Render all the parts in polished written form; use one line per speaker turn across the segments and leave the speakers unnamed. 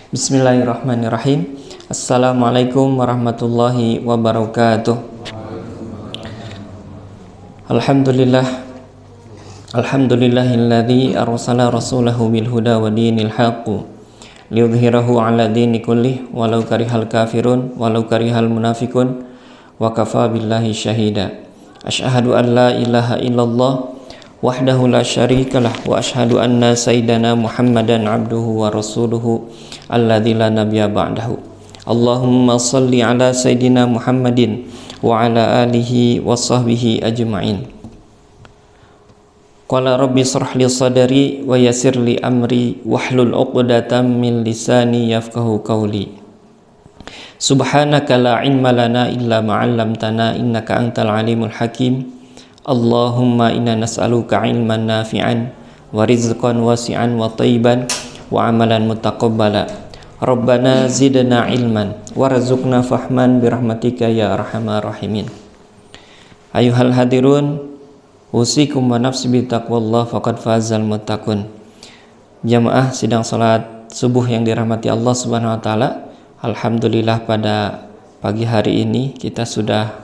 Bismillahirrahmanirrahim. Assalamualaikum warahmatullahi wabarakatuh. Alhamdulillahilladzi arsala rasulahu bil huda wa dinil haqq liyudhhirahu 'ala dini kullih walau karihal kafirun walau karihal munafiqun wa kafa billahi syahida. Asyhadu an la ilaha illallah wahdahu la syarikalah wa asyhadu anna sayyidana Muhammadan abduhu wa rasuluhu alladzi la nabiyya ba'dahu. Allahumma salli ala sayyidina Muhammadin wa ala alihi wa sahbihi ajma'in. Qala rabbi shrah li sadri wa yassir li amri wahlul 'uqdatam min lisani yafqahu qawli. Subhanaka la ilma lana illa ma 'allamtana innaka antal alimul hakim. Allahumma inna nas'aluka ilman nafi'an wa rizqan wasi'an wa thayyiban wa amalan mutaqabbala. Rabbana zidna ilman warzuqna fahman birahmatika ya arhamar rahimin. Ayuhal hadirun, usikum wa nafsi bitaqwallah faqad fazal muttaqun. Jamaah sidang salat subuh yang dirahmati Allah Subhanahu wa taala. Alhamdulillah pada pagi hari ini kita sudah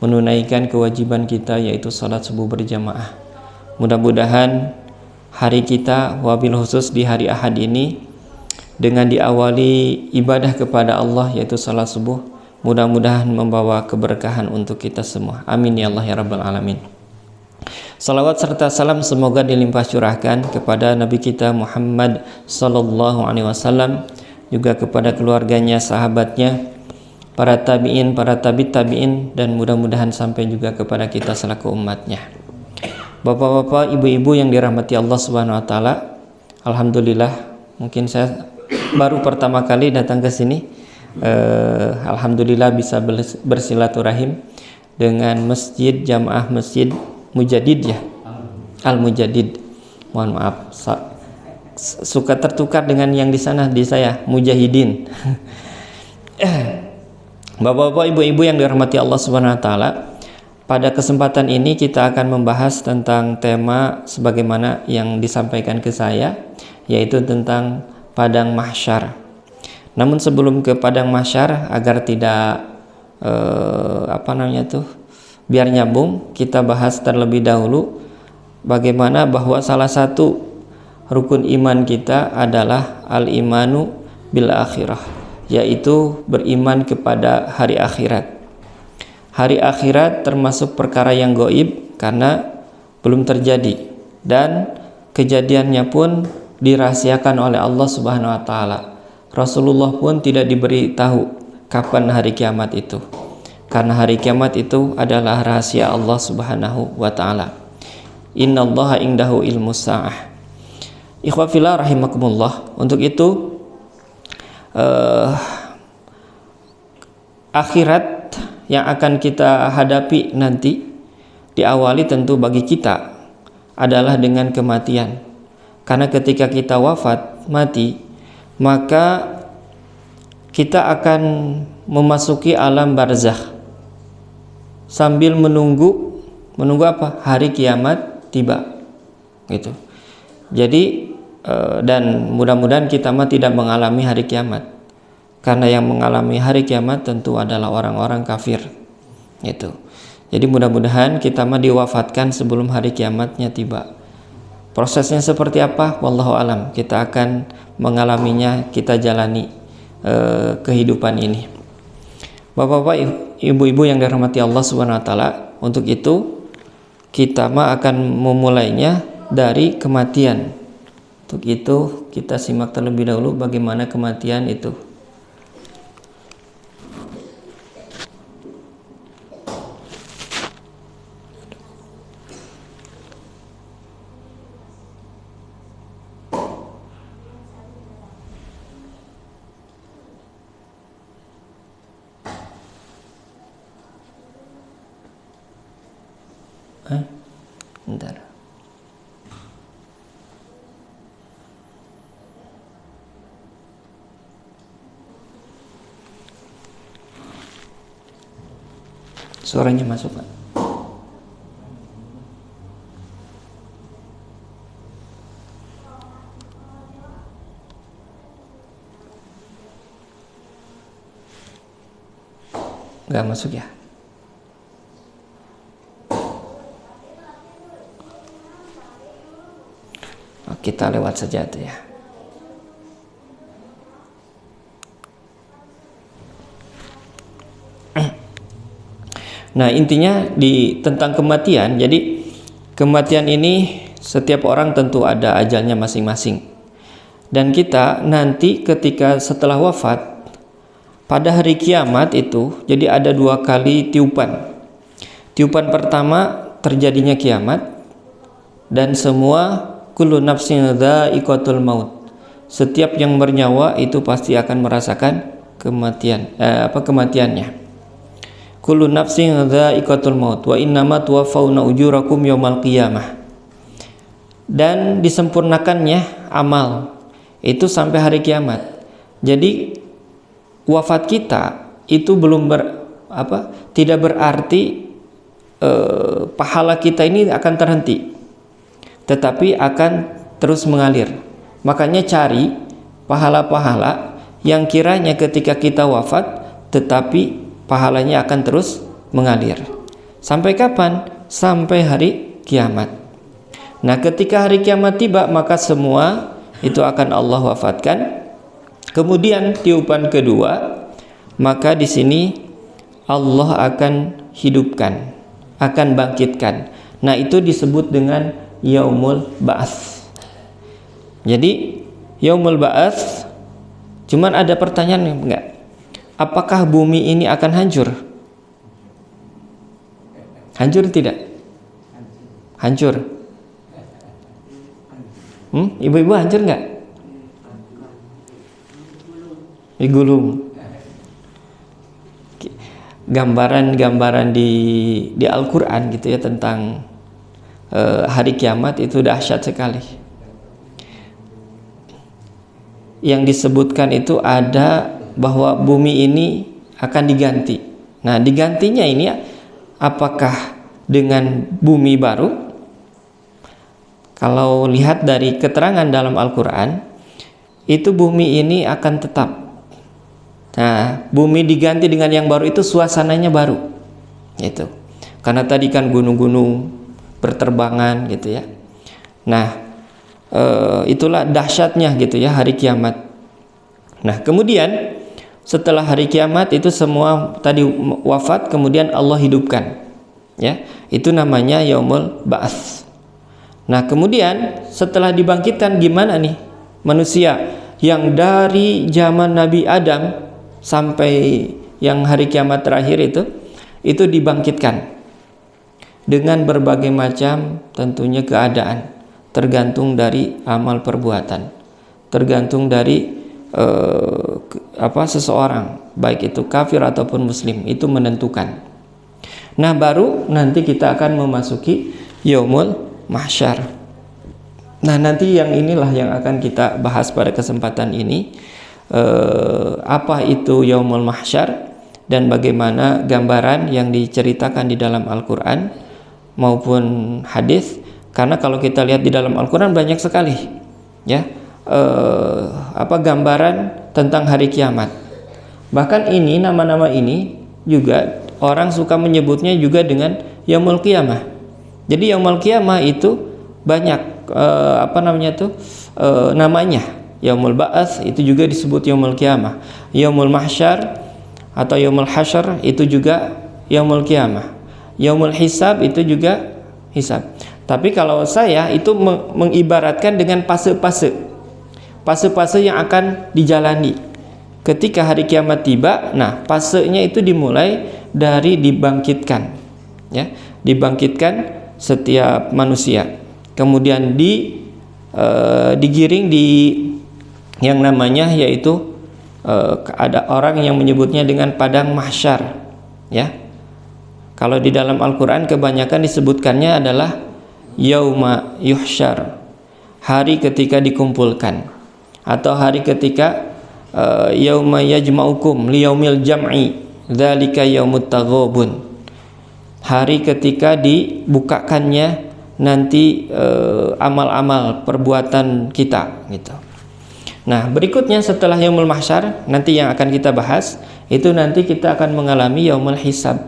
menunaikan kewajiban kita, yaitu salat subuh berjamaah. Mudah-mudahan hari kita, wabil khusus di hari Ahad ini, dengan diawali ibadah kepada Allah yaitu salat subuh, mudah-mudahan membawa keberkahan untuk kita semua. Amin ya Allah ya rabbal alamin. Salawat serta salam semoga dilimpah curahkan kepada Nabi kita Muhammad sallallahu alaihi wasallam, juga kepada keluarganya, sahabatnya, para tabi'in, para tabi'in, dan mudah-mudahan sampai juga kepada kita selaku umatnya. Bapak-bapak, ibu-ibu yang dirahmati Allah Subhanahu wa taala, alhamdulillah, mungkin saya baru pertama kali datang ke sini. Alhamdulillah bisa bersilaturahim dengan masjid, jamaah masjid Mujadid ya. Al-Mujadid. Mohon maaf, suka tertukar dengan yang di sana, di saya Mujahidin. Bapak-bapak, ibu-ibu yang dirahmati Allah Subhanahu wa taala, pada kesempatan ini kita akan membahas tentang tema sebagaimana yang disampaikan ke saya, yaitu tentang padang mahsyar. Namun sebelum ke padang mahsyar, agar tidak biar nyambung, kita bahas terlebih dahulu bagaimana bahwa salah satu rukun iman kita adalah al-imanu bil akhirah, yaitu beriman kepada hari akhirat. Hari akhirat termasuk perkara yang gaib karena belum terjadi, dan kejadiannya pun dirahasiakan oleh Allah Subhanahu wa taala. Rasulullah pun tidak diberitahu kapan hari kiamat itu, karena hari kiamat itu adalah rahasia Allah Subhanahu wa taala. Innallaha indahu ilmus sa'ah. Ikhwa fillah rahimakumullah. Untuk itu akhirat yang akan kita hadapi nanti diawali tentu bagi kita adalah dengan kematian. Karena ketika kita wafat, mati, maka kita akan memasuki alam barzakh sambil menunggu apa? Hari kiamat tiba. Gitu. Jadi dan mudah-mudahan kita tidak mengalami hari kiamat, karena yang mengalami hari kiamat tentu adalah orang-orang kafir. Gitu. Jadi mudah-mudahan kita diwafatkan sebelum hari kiamatnya tiba. Prosesnya seperti apa? Wallahu alam. Kita akan mengalaminya, kita jalani kehidupan ini. Bapak-bapak, ibu-ibu yang dirahmati Allah Subhanahu wa taala, untuk itu kita akan memulainya dari kematian. Untuk itu kita simak terlebih dahulu bagaimana kematian itu. Bentar. Suaranya masuk, Pak? Nggak masuk ya? Oh, kita lewat saja itu ya. Nah, intinya tentang kematian. Jadi kematian ini setiap orang tentu ada ajalnya masing-masing. Dan kita nanti ketika setelah wafat pada hari kiamat itu, jadi ada 2 kali tiupan. Tiupan pertama terjadinya kiamat, dan semua kullu nafsin dha'iqatul maut. Setiap yang bernyawa itu pasti akan merasakan kematiannya. Kullu nafsin dha'iqatul maut wa innama tuwaffawna ujurakum yaumal qiyamah. Dan disempurnakannya amal itu sampai hari kiamat. Jadi wafat kita itu tidak berarti pahala kita ini akan terhenti, tetapi akan terus mengalir. Makanya cari pahala-pahala yang kiranya ketika kita wafat tetapi pahalanya akan terus mengalir. Sampai kapan? Sampai hari kiamat. Nah, ketika hari kiamat tiba, maka semua itu akan Allah wafatkan. Kemudian tiupan kedua, maka di sini Allah akan hidupkan, akan bangkitkan. Nah, itu disebut dengan Yaumul Ba'ats. Jadi Yaumul Ba'ats, cuman ada pertanyaan enggak? Apakah bumi ini akan hancur? Hancur tidak? Hancur. Ibu-ibu hancur enggak? Digulung. Gambaran-gambaran di Al-Quran gitu ya tentang hari kiamat itu dahsyat sekali. Yang disebutkan itu ada bahwa bumi ini akan diganti. Nah, digantinya ini apakah dengan bumi baru? Kalau lihat dari keterangan dalam Al-Quran, itu bumi ini akan tetap. Nah, bumi diganti dengan yang baru itu suasananya baru. Gitu. Karena tadi kan gunung-gunung berterbangan gitu ya. Nah, itulah dahsyatnya gitu ya hari kiamat. Nah, kemudian setelah hari kiamat itu semua tadi wafat, kemudian Allah hidupkan, ya, itu namanya Yaumul Ba'ats. Nah, kemudian setelah dibangkitkan gimana nih manusia yang dari zaman Nabi Adam sampai yang hari kiamat terakhir itu dibangkitkan dengan berbagai macam tentunya keadaan, tergantung dari amal perbuatan, tergantung dari seseorang, baik itu kafir ataupun muslim, itu menentukan. Nah, baru nanti kita akan memasuki Yaumul Mahsyar. Nah, nanti yang inilah yang akan kita bahas pada kesempatan ini, apa itu Yaumul Mahsyar dan bagaimana gambaran yang diceritakan di dalam Al-Quran maupun hadis. Karena kalau kita lihat di dalam Al-Quran banyak sekali ya gambaran tentang hari kiamat. Bahkan ini nama-nama ini juga orang suka menyebutnya juga dengan Yaumul Qiyamah. Jadi Yaumul Qiyamah itu banyak namanya. Yaumul Ba'ats itu juga disebut Yaumul Qiyamah. Yaumul Mahsyar atau Yaumul Hasyr itu juga Yaumul Qiyamah. Yaumul Hisab itu juga hisab. Tapi kalau saya itu mengibaratkan dengan fase-fase yang akan dijalani ketika hari kiamat tiba. Nah, fasenya itu dimulai dari dibangkitkan, ya, dibangkitkan setiap manusia, kemudian digiring di yang namanya yaitu ada orang yang menyebutnya dengan padang mahsyar, ya. Kalau di dalam Al-Quran kebanyakan disebutkannya adalah yauma yuhsyar, hari ketika dikumpulkan, atau hari ketika yauma yajma'ukum liyaumil jam'i dzalika yaumut taghabun, hari ketika dibukakannya nanti amal-amal perbuatan kita gitu. Nah, berikutnya setelah Yaumul Mahsyar nanti yang akan kita bahas Itu nanti kita akan mengalami yaumul hisab.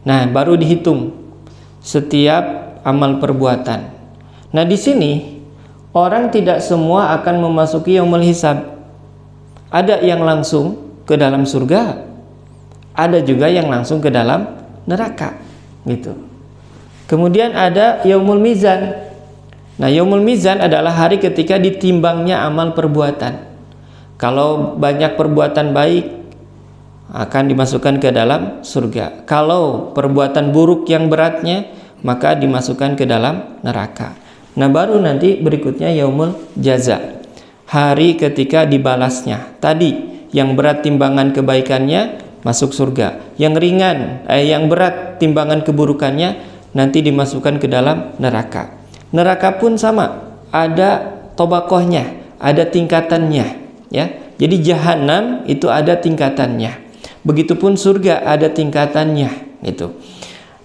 Nah, baru dihitung setiap amal perbuatan. Nah, di sini orang tidak semua akan memasuki yaumul hisab. Ada yang langsung ke dalam surga, ada juga yang langsung ke dalam neraka, gitu. Kemudian ada yaumul mizan. Nah, yaumul mizan adalah hari ketika ditimbangnya amal perbuatan. Kalau banyak perbuatan baik akan dimasukkan ke dalam surga. Kalau perbuatan buruk yang beratnya maka dimasukkan ke dalam neraka. Nah, baru nanti berikutnya yaumul jaza. Hari ketika dibalasnya. Tadi yang berat timbangan kebaikannya masuk surga. Yang ringan, yang berat timbangan keburukannya nanti dimasukkan ke dalam neraka. Neraka pun sama, ada tobakohnya, ada tingkatannya, ya. Jadi jahanam itu ada tingkatannya. Begitupun surga ada tingkatannya, gitu.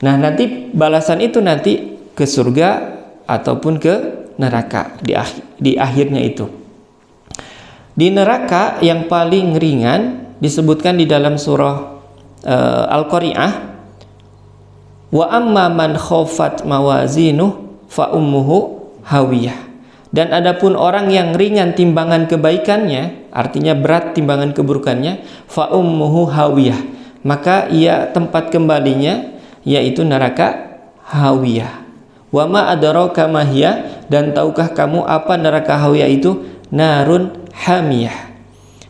Nah, nanti balasan itu nanti ke surga ataupun ke neraka di akhirnya itu. Di neraka yang paling ringan disebutkan di dalam surah Al-Qari'ah, wa amma man khafat mawazinuh fa ummuhu hawiyah. Dan adapun orang yang ringan timbangan kebaikannya, artinya berat timbangan keburukannya, fa ummuhu hawiyah, maka ia tempat kembalinya yaitu neraka hawiyah. Wa ma adraka ma hiya, dan tahukah kamu apa neraka hawiyah itu? Narun hamiyah.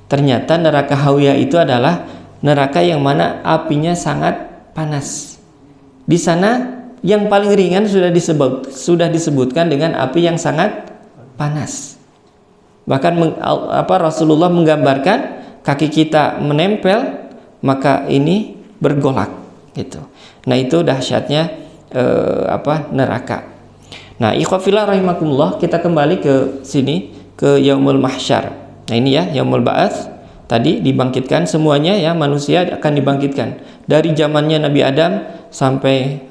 Ternyata neraka hawiyah itu adalah neraka yang mana apinya sangat panas. Di sana yang paling ringan sudah disebutkan dengan api yang sangat panas. Bahkan Rasulullah menggambarkan kaki kita menempel maka ini bergolak, gitu. Nah, itu dahsyatnya neraka. Nah, ikhwafillah rahimakumullah, kita kembali ke sini, ke yaumul mahsyar. Nah, ini ya yaumul ba'ats, tadi dibangkitkan semuanya, ya, manusia akan dibangkitkan dari zamannya Nabi Adam sampai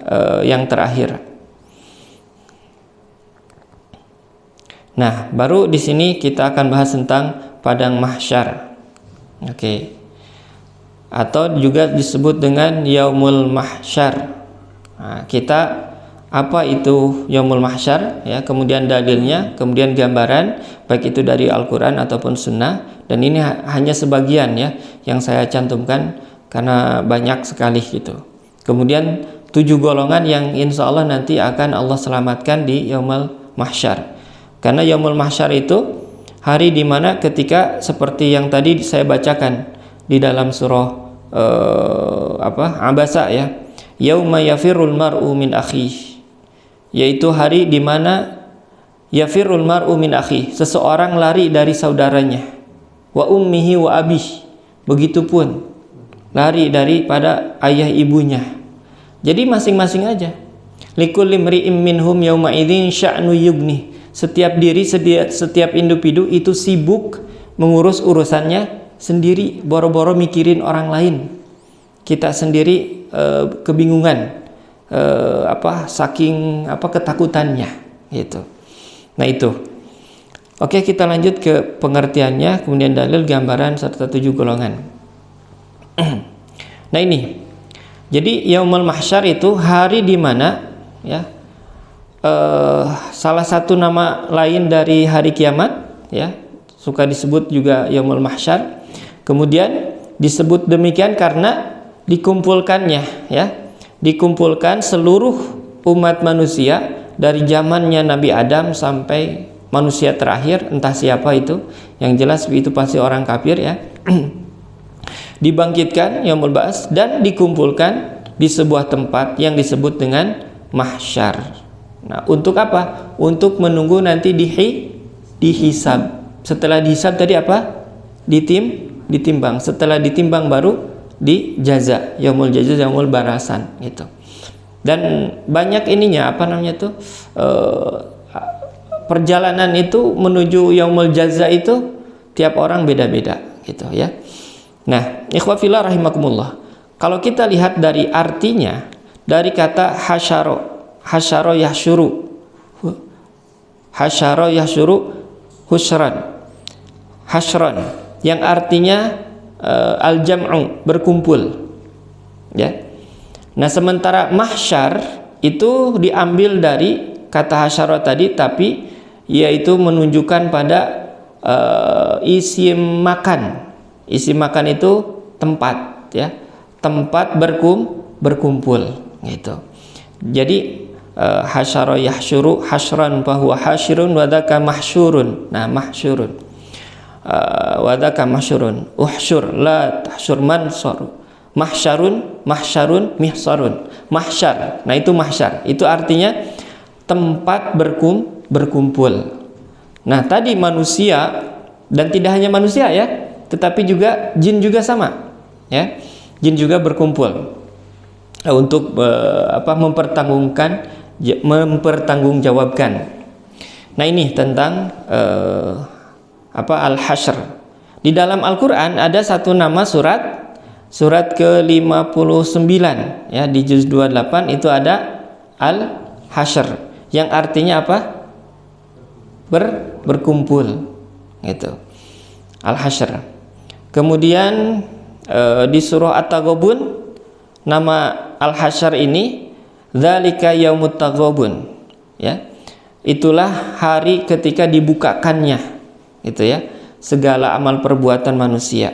yang terakhir. Nah, baru di sini kita akan bahas tentang padang mahsyar. Oke. Atau juga disebut dengan yaumul mahsyar. Nah, kita apa itu yaumul mahsyar, ya, kemudian dalilnya, kemudian gambaran baik itu dari Al-Qur'an ataupun sunnah, dan ini hanya sebagian, ya, yang saya cantumkan karena banyak sekali, gitu. Kemudian 7 golongan yang insya Allah nanti akan Allah selamatkan di yaumul mahsyar. Karena yaumul mahsyar itu hari dimana ketika seperti yang tadi saya bacakan di dalam surah Abasa, ya, yauma yafirul mar'u min akhihi, yaitu hari dimana yafirul mar'u min akhihi, seseorang lari dari saudaranya, wa ummihi wa abihi, begitupun lari daripada ayah ibunya. Jadi masing-masing aja. Likulli mri'im minhum yauma idzin sya'nu yughni. Setiap diri, setiap individu itu sibuk mengurus urusannya sendiri, boro-boro mikirin orang lain. Kita sendiri kebingungan, saking ketakutannya, gitu. Nah, itu. Oke, kita lanjut ke pengertiannya, kemudian dalil, gambaran serta 7 golongan. Nah, ini. Jadi yaumul mahsyar itu hari di mana, ya, salah satu nama lain dari hari kiamat, ya, suka disebut juga yaumul mahsyar. Kemudian disebut demikian karena dikumpulkannya, ya, dikumpulkan seluruh umat manusia dari zamannya Nabi Adam sampai manusia terakhir, entah siapa itu, yang jelas itu pasti orang kafir, ya. Dibangkitkan yaumul ba'ats dan dikumpulkan di sebuah tempat yang disebut dengan mahsyar. Nah, untuk apa? Untuk menunggu nanti dihisab. Setelah dihisab tadi apa? Ditimbang. Setelah ditimbang baru dijaza, yaumul jaza, yaumul barasan, gitu. Dan banyak ininya, perjalanan itu menuju yaumul jaza itu tiap orang beda-beda, gitu, ya. Nah, ikhwafillah rahimakumullah, kalau kita lihat dari artinya, dari kata hasyaro yahsyuru husran, yang artinya al-jam'u, berkumpul. Ya. Nah, sementara mahsyar itu diambil dari kata hasyara tadi, tapi yaitu menunjukkan pada isim makan. Isim makan itu tempat, ya. Tempat berkumpul gitu. Jadi hasyara yahsyuru hasyran fahuwa hasyirun wa dzaka mahsyurun. Nah, mahsyurun. Wa dzaka mahsyurun. Uhsyur la tahsyur mansar. Mahsyarun mihsarun. Mahsyar. Nah, itu mahsyar. Itu artinya tempat berkumpul. Nah, tadi manusia, dan tidak hanya manusia ya, tetapi juga jin juga sama, ya. Jin juga berkumpul untuk mempertanggungjawabkan. Nah, ini tentang al-hasyr. Di dalam Al-Qur'an ada satu nama surat ke-59, ya, di juz 28 itu ada al-hasyr yang artinya apa? Berkumpul gitu. Al-hasyr. Kemudian di surah At-Taghabun nama al-hasyr ini dzalika yaumut taghabun, ya. Itulah hari ketika dibukakannya, gitu ya, segala amal perbuatan manusia.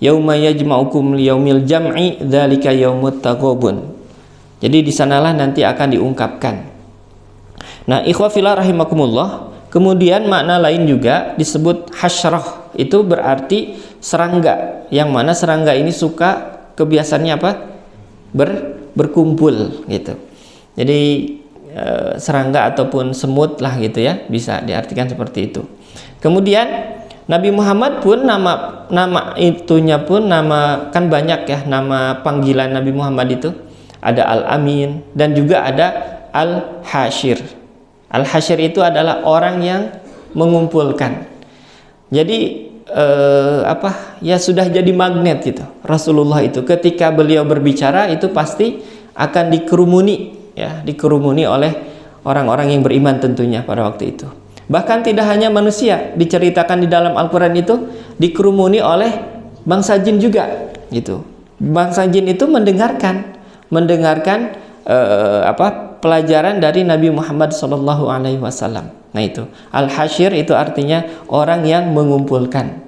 Yauma yajma'ukum liyaumil jam'i dzalika yaumut taghabun. Jadi di sanalah nanti akan diungkapkan. Nah, ikhwah fillah rahimakumullah, kemudian makna lain juga disebut hasyrah. Itu berarti serangga, yang mana serangga ini suka kebiasaannya apa? Berkumpul gitu. Jadi serangga ataupun semut lah gitu ya, bisa diartikan seperti itu. Kemudian Nabi Muhammad pun nama itunya pun nama, kan banyak ya nama panggilan Nabi Muhammad itu. Ada Al-Amin dan juga ada Al-Hasyir. Al-Hasyir itu adalah orang yang mengumpulkan. Jadi ya sudah jadi magnet gitu. Rasulullah itu ketika beliau berbicara itu pasti akan dikerumuni, ya, dikerumuni oleh orang-orang yang beriman tentunya pada waktu itu. Bahkan tidak hanya manusia, diceritakan di dalam Al-Quran itu dikerumuni oleh bangsa jin juga gitu. Bangsa jin itu mendengarkan pelajaran dari Nabi Muhammad SAW. Nah, itu al-hasyir itu artinya orang yang mengumpulkan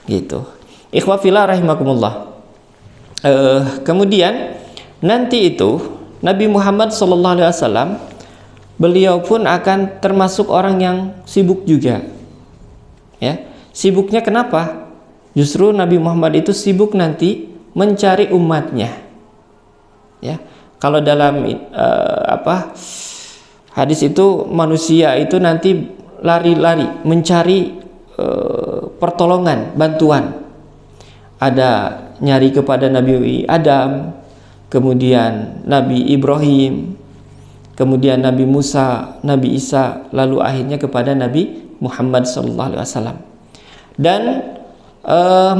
gitu. Ikhwah fillah rahimakumullah. Kemudian nanti itu Nabi Muhammad SAW beliau pun akan termasuk orang yang sibuk juga, ya. Sibuknya kenapa? Justru Nabi Muhammad itu sibuk nanti mencari umatnya, ya. Kalau dalam hadis itu manusia itu nanti lari-lari mencari pertolongan, bantuan. Ada nyari kepada Nabi Adam, kemudian Nabi Ibrahim, kemudian Nabi Musa, Nabi Isa, lalu akhirnya kepada Nabi Muhammad SAW. Dan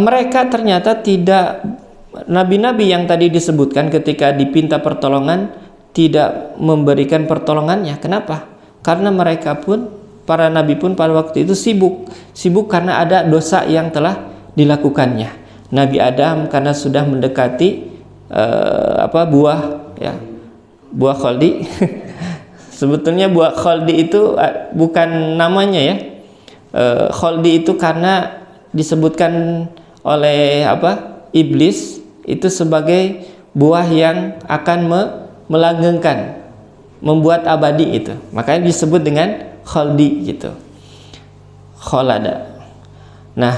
mereka ternyata tidak, nabi-nabi yang tadi disebutkan ketika dipinta pertolongan tidak memberikan pertolongannya. Kenapa? Karena mereka pun, para nabi pun pada waktu itu sibuk karena ada dosa yang telah dilakukannya. Nabi Adam karena sudah mendekati buah, ya, buah khaldi. Sebetulnya buah khaldi itu bukan namanya, ya. Khaldi itu karena disebutkan oleh iblis itu sebagai buah yang akan melanggengkan, membuat abadi itu. Makanya disebut dengan khaldi gitu. Khalada. Nah,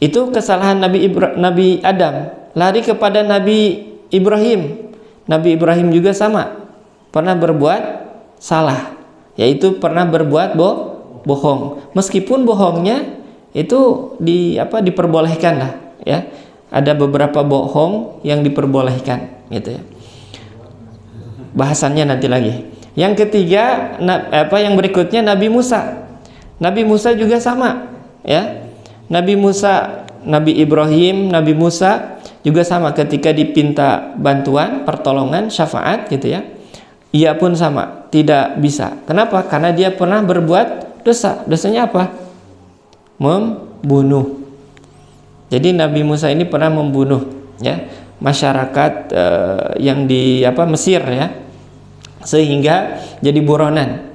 itu kesalahan Nabi Adam, lari kepada Nabi Ibrahim. Nabi Ibrahim juga sama, pernah berbuat salah, yaitu pernah berbuat bohong. Meskipun bohongnya itu diperbolehkan lah, ya. Ada beberapa bohong yang diperbolehkan gitu ya. Bahasannya nanti lagi. Yang ketiga, yang berikutnya Nabi Musa. Nabi Musa juga sama, ya. Nabi Musa, Nabi Ibrahim, Nabi Musa juga sama ketika dipinta bantuan, pertolongan, syafaat gitu ya. Ia pun sama, tidak bisa. Kenapa? Karena dia pernah berbuat dosa. Dosanya apa? Membunuh. Jadi Nabi Musa ini pernah membunuh ya masyarakat yang di Mesir ya, sehingga jadi buronan.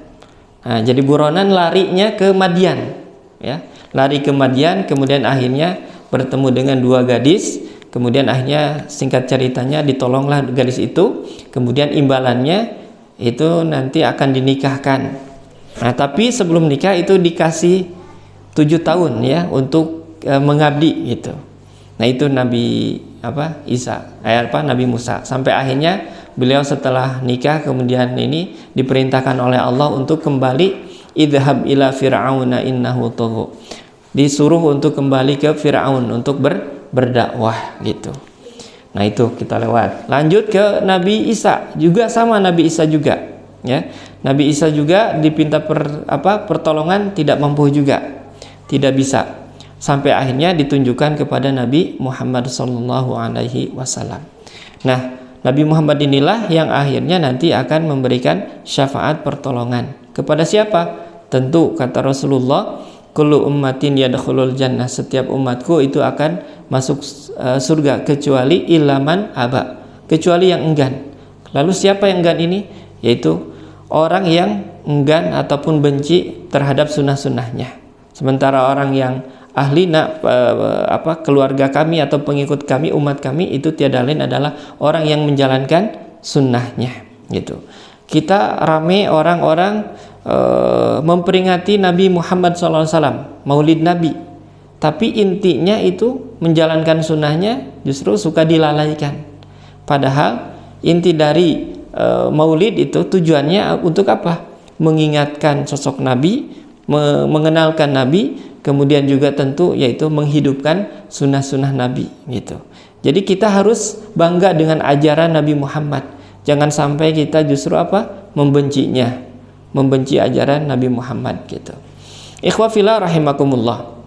Nah, jadi buronan larinya ke Madian ya, lari ke Madian, kemudian akhirnya bertemu dengan dua gadis, kemudian akhirnya singkat ceritanya ditolonglah gadis itu, kemudian imbalannya itu nanti akan dinikahkan. Nah, tapi sebelum nikah itu dikasih 7 tahun ya untuk mengabdi gitu. Nah, itu Nabi Nabi Musa, sampai akhirnya beliau setelah nikah kemudian ini diperintahkan oleh Allah untuk kembali, idhab ila fir'auna innahu tagha, disuruh untuk kembali ke Fir'aun untuk berdakwah gitu. Nah, itu kita lewat. Lanjut ke Nabi Isa, juga sama, Nabi Isa juga ya. Nabi Isa juga dipinta pertolongan, tidak mampu juga, tidak bisa, sampai akhirnya ditunjukkan kepada Nabi Muhammad SAW. Nah, Nabi Muhammad inilah yang akhirnya nanti akan memberikan syafaat pertolongan kepada siapa? Tentu kata Rasulullah, kullu ummatin yadkhulul jannah, setiap umatku itu akan masuk surga kecuali ilaman aba, kecuali yang enggan. Lalu siapa yang enggan ini? Yaitu orang yang enggan ataupun benci terhadap sunnah-sunnahnya. Sementara orang yang ahli keluarga kami atau pengikut kami, umat kami, itu tiada lain adalah orang yang menjalankan sunnahnya gitu. Kita rame orang-orang memperingati Nabi Muhammad SAW, Maulid Nabi, tapi intinya itu menjalankan sunnahnya justru suka dilalaikan. Padahal inti dari Maulid itu tujuannya untuk apa? Mengingatkan sosok Nabi, mengenalkan Nabi, kemudian juga tentu yaitu menghidupkan sunnah-sunnah Nabi gitu. Jadi kita harus bangga dengan ajaran Nabi Muhammad. Jangan sampai kita justru membencinya, membenci ajaran Nabi Muhammad gitu. Ikhwa fillah rahimakumullah.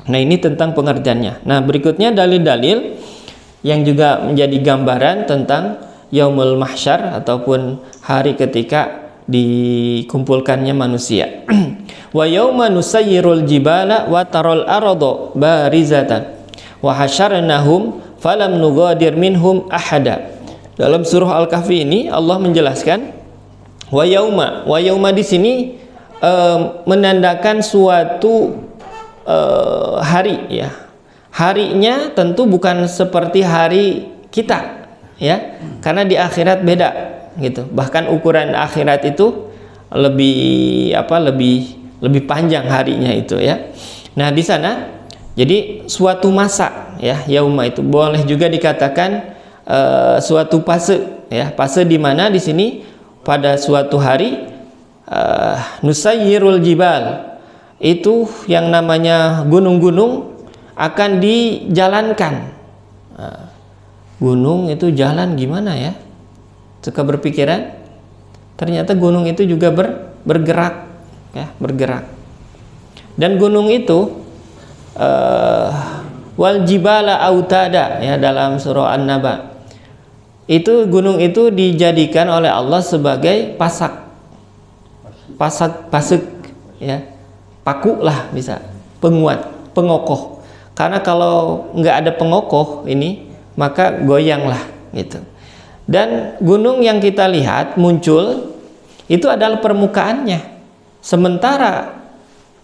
Nah, ini tentang pengertiannya. Nah, berikutnya dalil-dalil yang juga menjadi gambaran tentang Yaumul Mahsyar ataupun hari ketika dikumpulkannya manusia. Wa yauma nusayyirul jibala wa taral arda barizatan wa hasyarnahum falam nughadir minhum ahada. Dalam surah Al-Kahfi ini Allah menjelaskan wa yauma di sini menandakan suatu hari ya. Harinya tentu bukan seperti hari kita ya, karena di akhirat beda gitu. Bahkan ukuran akhirat itu lebih panjang harinya itu ya. Nah, di sana jadi suatu masa ya, yauma itu boleh juga dikatakan suatu fase ya, fase di mana di sini pada suatu hari nusayyirul jibal, itu yang namanya gunung-gunung akan dijalankan. Gunung itu jalan gimana ya? Suka berpikiran, ternyata gunung itu juga bergerak ya, bergerak. Dan gunung itu wal jibala autada ya, dalam surah An-Naba. Itu gunung itu dijadikan oleh Allah sebagai pasek ya, paku lah bisa, penguat, pengokoh. Karena kalau nggak ada pengokoh ini, maka goyanglah gitu. Dan gunung yang kita lihat muncul itu adalah permukaannya, sementara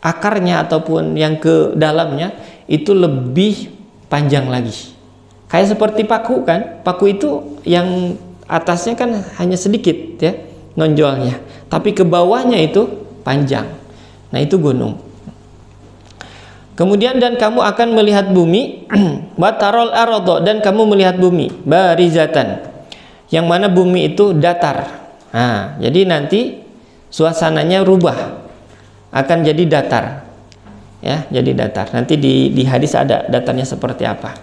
akarnya ataupun yang ke dalamnya itu lebih panjang lagi. Kayak seperti paku kan, paku itu yang atasnya kan hanya sedikit ya nonjolnya, tapi ke bawahnya itu panjang. Nah, itu gunung. Kemudian dan kamu akan melihat bumi batarol arodo, dan kamu melihat bumi barizatan, yang mana bumi itu datar. Nah, jadi nanti suasananya rubah, akan jadi datar ya, jadi datar. Nanti di hadis ada datarnya seperti apa.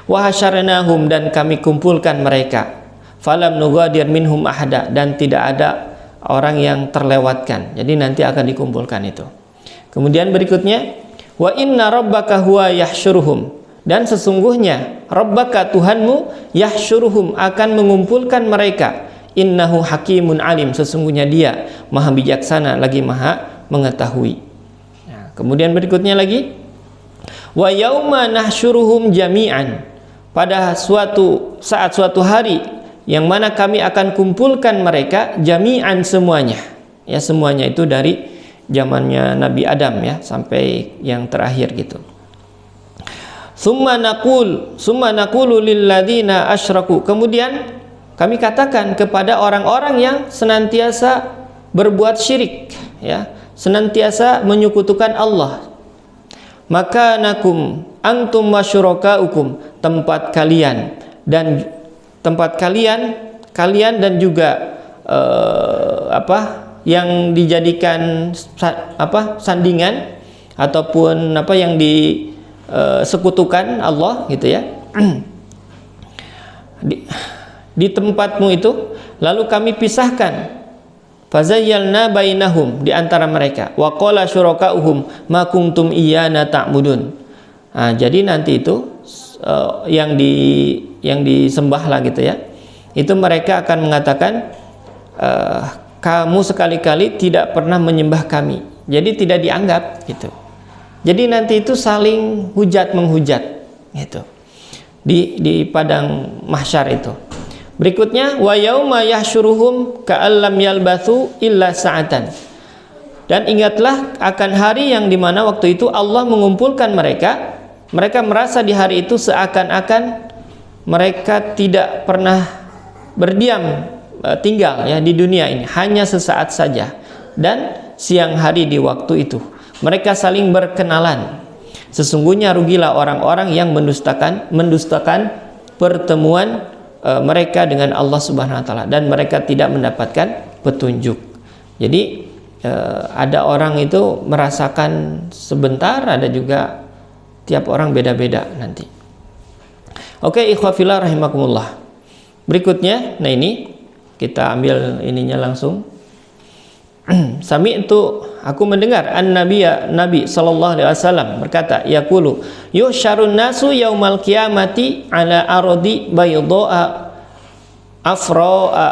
Wa hasyarnahum, dan kami kumpulkan mereka, falam nughadir minhum ahada, dan tidak ada orang yang terlewatkan. Jadi nanti akan dikumpulkan itu. Kemudian berikutnya, wa inna rabbaka huwa yahsyuruhum, dan sesungguhnya rabbaka Tuhanmu yahsyuruhum akan mengumpulkan mereka, innahu hakimun alim, sesungguhnya dia maha bijaksana lagi maha mengetahui. Nah, kemudian berikutnya lagi, Wa yauma nahsyuruhum jami'an, pada suatu saat, suatu hari yang mana kami akan kumpulkan mereka jami'an, semuanya. Ya, semuanya itu dari zamannya Nabi Adam ya sampai yang terakhir gitu. Summa naqulu lil ladzina asyraku, kemudian kami katakan kepada orang-orang yang senantiasa berbuat syirik ya, senantiasa menyekutukan Allah. Maka nakum antum wasyurakaukum, tempat kalian dan dan juga yang dijadikan sandingan ataupun yang disekutukan Allah gitu ya. Di tempatmu itu lalu kami pisahkan, fazayyalna bainahum, di antara mereka, wa qala syurakauhum ma kuntum iyyana ta'budun. Nah, jadi nanti itu yang disembah lah gitu ya, itu mereka akan mengatakan kamu sekali-kali tidak pernah menyembah kami, jadi tidak dianggap gitu. Jadi nanti itu saling hujat menghujat gitu di padang mahsyar itu. Berikutnya, wa yauma yahsyuruhum ka'allam yalbathu illa sa'atan. Dan ingatlah akan hari yang dimana waktu itu Allah mengumpulkan mereka. Mereka merasa di hari itu seakan-akan mereka tidak pernah berdiam tinggal ya di dunia ini, hanya sesaat saja. Dan siang hari di waktu itu mereka saling berkenalan. Sesungguhnya rugilah orang-orang yang mendustakan pertemuan mereka dengan Allah Subhanahu wa taala, dan mereka tidak mendapatkan petunjuk. Jadi ada orang itu merasakan sebentar, ada juga tiap orang beda-beda nanti. Oke, ikhwafillah rahimakumullah. Berikutnya, nah ini kita ambil ininya langsung. Sami'tu, aku mendengar Nabi sallallahu alaihi wasallam berkata, yaqulu yusyarun nasu yaumal qiyamati ala ardi bayda'a afra'a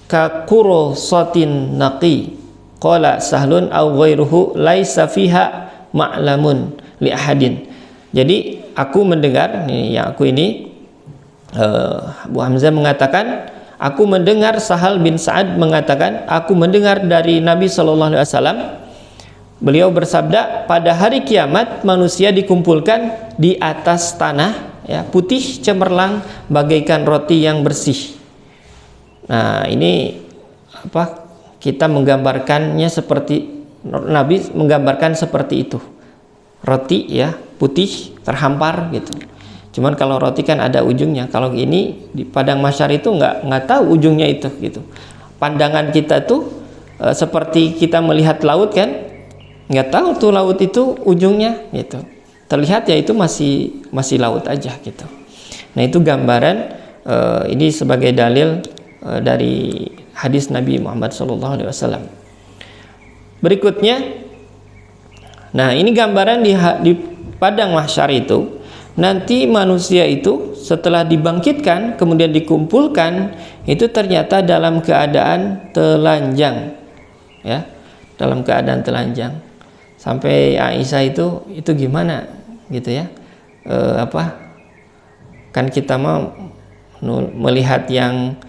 ka qursatin naqi. Qala Sahlun aw ghairuhu laisa fiha ma'lamun li ahadin. Jadi aku mendengar, yang aku ini Abu Hamzah mengatakan, aku mendengar Sahal bin Sa'ad mengatakan, aku mendengar dari Nabi sallallahu alaihi wasallam, beliau bersabda, pada hari kiamat manusia dikumpulkan di atas tanah ya, putih cemerlang bagaikan roti yang bersih. Nah, ini kita menggambarkannya seperti Nabi menggambarkan seperti itu. Roti ya, putih terhampar gitu. Cuman kalau roti kan ada ujungnya. Kalau ini di padang mahsyar itu nggak tahu ujungnya itu gitu. Pandangan kita tuh seperti kita melihat laut kan, nggak tahu tuh laut itu ujungnya gitu. Terlihat ya itu masih laut aja gitu. Nah, itu gambaran ini sebagai dalil dari hadis Nabi Muhammad SAW. Berikutnya, nah ini gambaran di padang mahsyar itu. Nanti manusia itu setelah dibangkitkan kemudian dikumpulkan itu ternyata dalam keadaan telanjang ya, dalam keadaan telanjang. Sampai Aisyah itu gimana gitu ya, kan kita mau melihat yang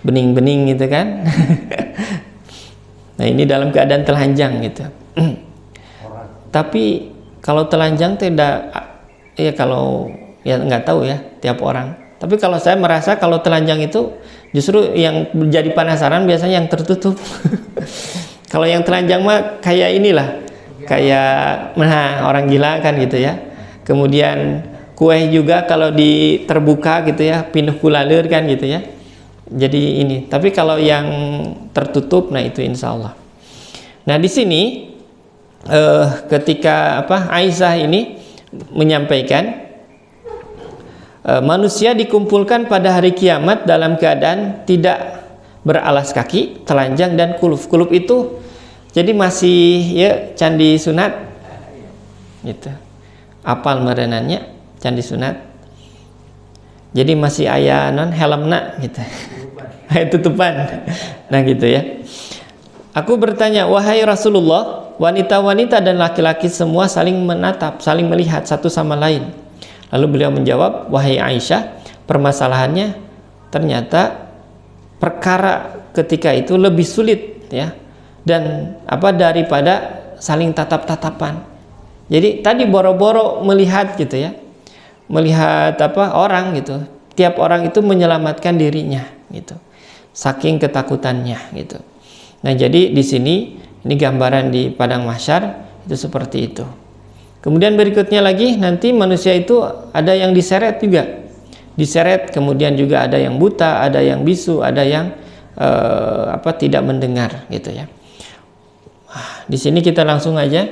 bening-bening gitu kan. Nah, ini dalam keadaan telanjang gitu. Tapi kalau telanjang tidak ya, kalau ya nggak tahu ya tiap orang. Tapi kalau saya merasa kalau telanjang itu justru yang menjadi penasaran biasanya yang tertutup. Kalau yang telanjang mah kayak inilah, kayak orang gila kan gitu ya. Kemudian kue juga kalau terbuka gitu ya, pinuh kulaler kan gitu ya. Jadi ini. Tapi kalau yang tertutup, nah itu insya Allah. Nah di sini ketika Aisyah ini menyampaikan, manusia dikumpulkan pada hari kiamat dalam keadaan tidak beralas kaki, telanjang dan kuluf. Kuluf itu jadi masih ya candi sunat gitu. Apal merenannya candi sunat. Jadi masih aya helmna gitu. Tutupan. Nah gitu ya. Aku bertanya, wahai Rasulullah, wanita-wanita dan laki-laki semua saling menatap, saling melihat satu sama lain. Lalu beliau menjawab, wahai Aisyah, permasalahannya ternyata perkara ketika itu lebih sulit ya, dan daripada saling tatap-tatapan. Jadi tadi boro-boro melihat gitu ya, melihat orang gitu. Tiap orang itu menyelamatkan dirinya gitu, saking ketakutannya gitu. Nah, jadi di sini ini gambaran di padang mahsyar itu seperti itu. Kemudian berikutnya lagi nanti manusia itu ada yang diseret juga. Diseret, kemudian juga ada yang buta, ada yang bisu, ada yang tidak mendengar gitu ya. Di sini kita langsung aja.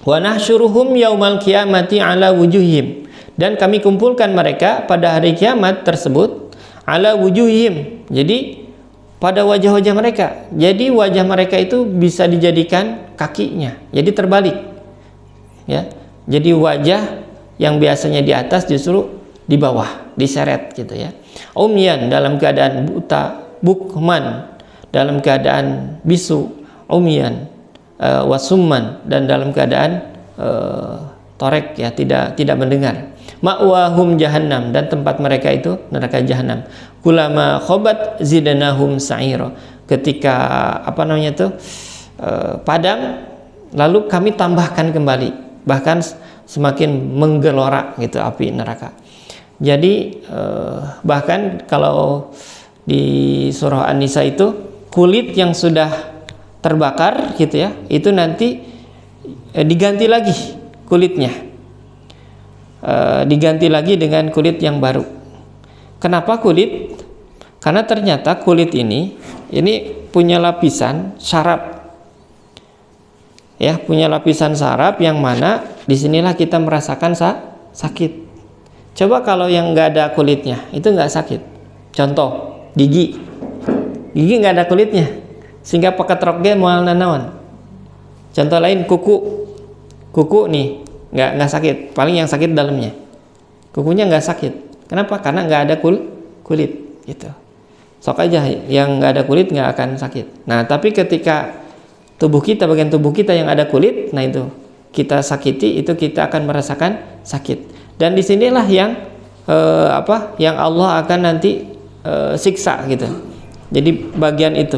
Wa nahsyuruhum yaumal qiyamati ala wujuhim. Dan kami kumpulkan mereka pada hari kiamat tersebut ala wujuhim. Jadi pada wajah-wajah mereka. Jadi wajah mereka itu bisa dijadikan kakinya. Jadi terbalik. Ya. Jadi wajah yang biasanya di atas justru di bawah, diseret gitu ya. Umyan dalam keadaan buta, bukman dalam keadaan bisu, umyan wasumman dan dalam keadaan torek ya, tidak mendengar. Ma'wahum jahannam, dan tempat mereka itu neraka jahanam. Kulama khobat zidanahum sa'ira. Ketika padam, lalu kami tambahkan kembali, bahkan semakin menggelora gitu api neraka. Jadi bahkan kalau di surah An-Nisa itu kulit yang sudah terbakar gitu ya, itu nanti diganti lagi kulitnya. Diganti lagi dengan kulit yang baru. Kenapa kulit? Karena ternyata kulit ini punya lapisan saraf, ya, punya lapisan saraf yang mana disinilah kita merasakan sakit. Coba kalau yang nggak ada kulitnya, itu nggak sakit. Contoh gigi nggak ada kulitnya, sehingga pakai trokge moal nanawan. Contoh lain kuku nih nggak sakit, paling yang sakit dalamnya, kukunya nggak sakit. Kenapa? Karena nggak ada kulit gitu. Sok aja yang nggak ada kulit nggak akan sakit. Nah, tapi ketika bagian tubuh kita yang ada kulit, nah itu kita sakiti, itu kita akan merasakan sakit. Dan disinilah yang yang Allah akan nanti siksa gitu. Jadi bagian itu.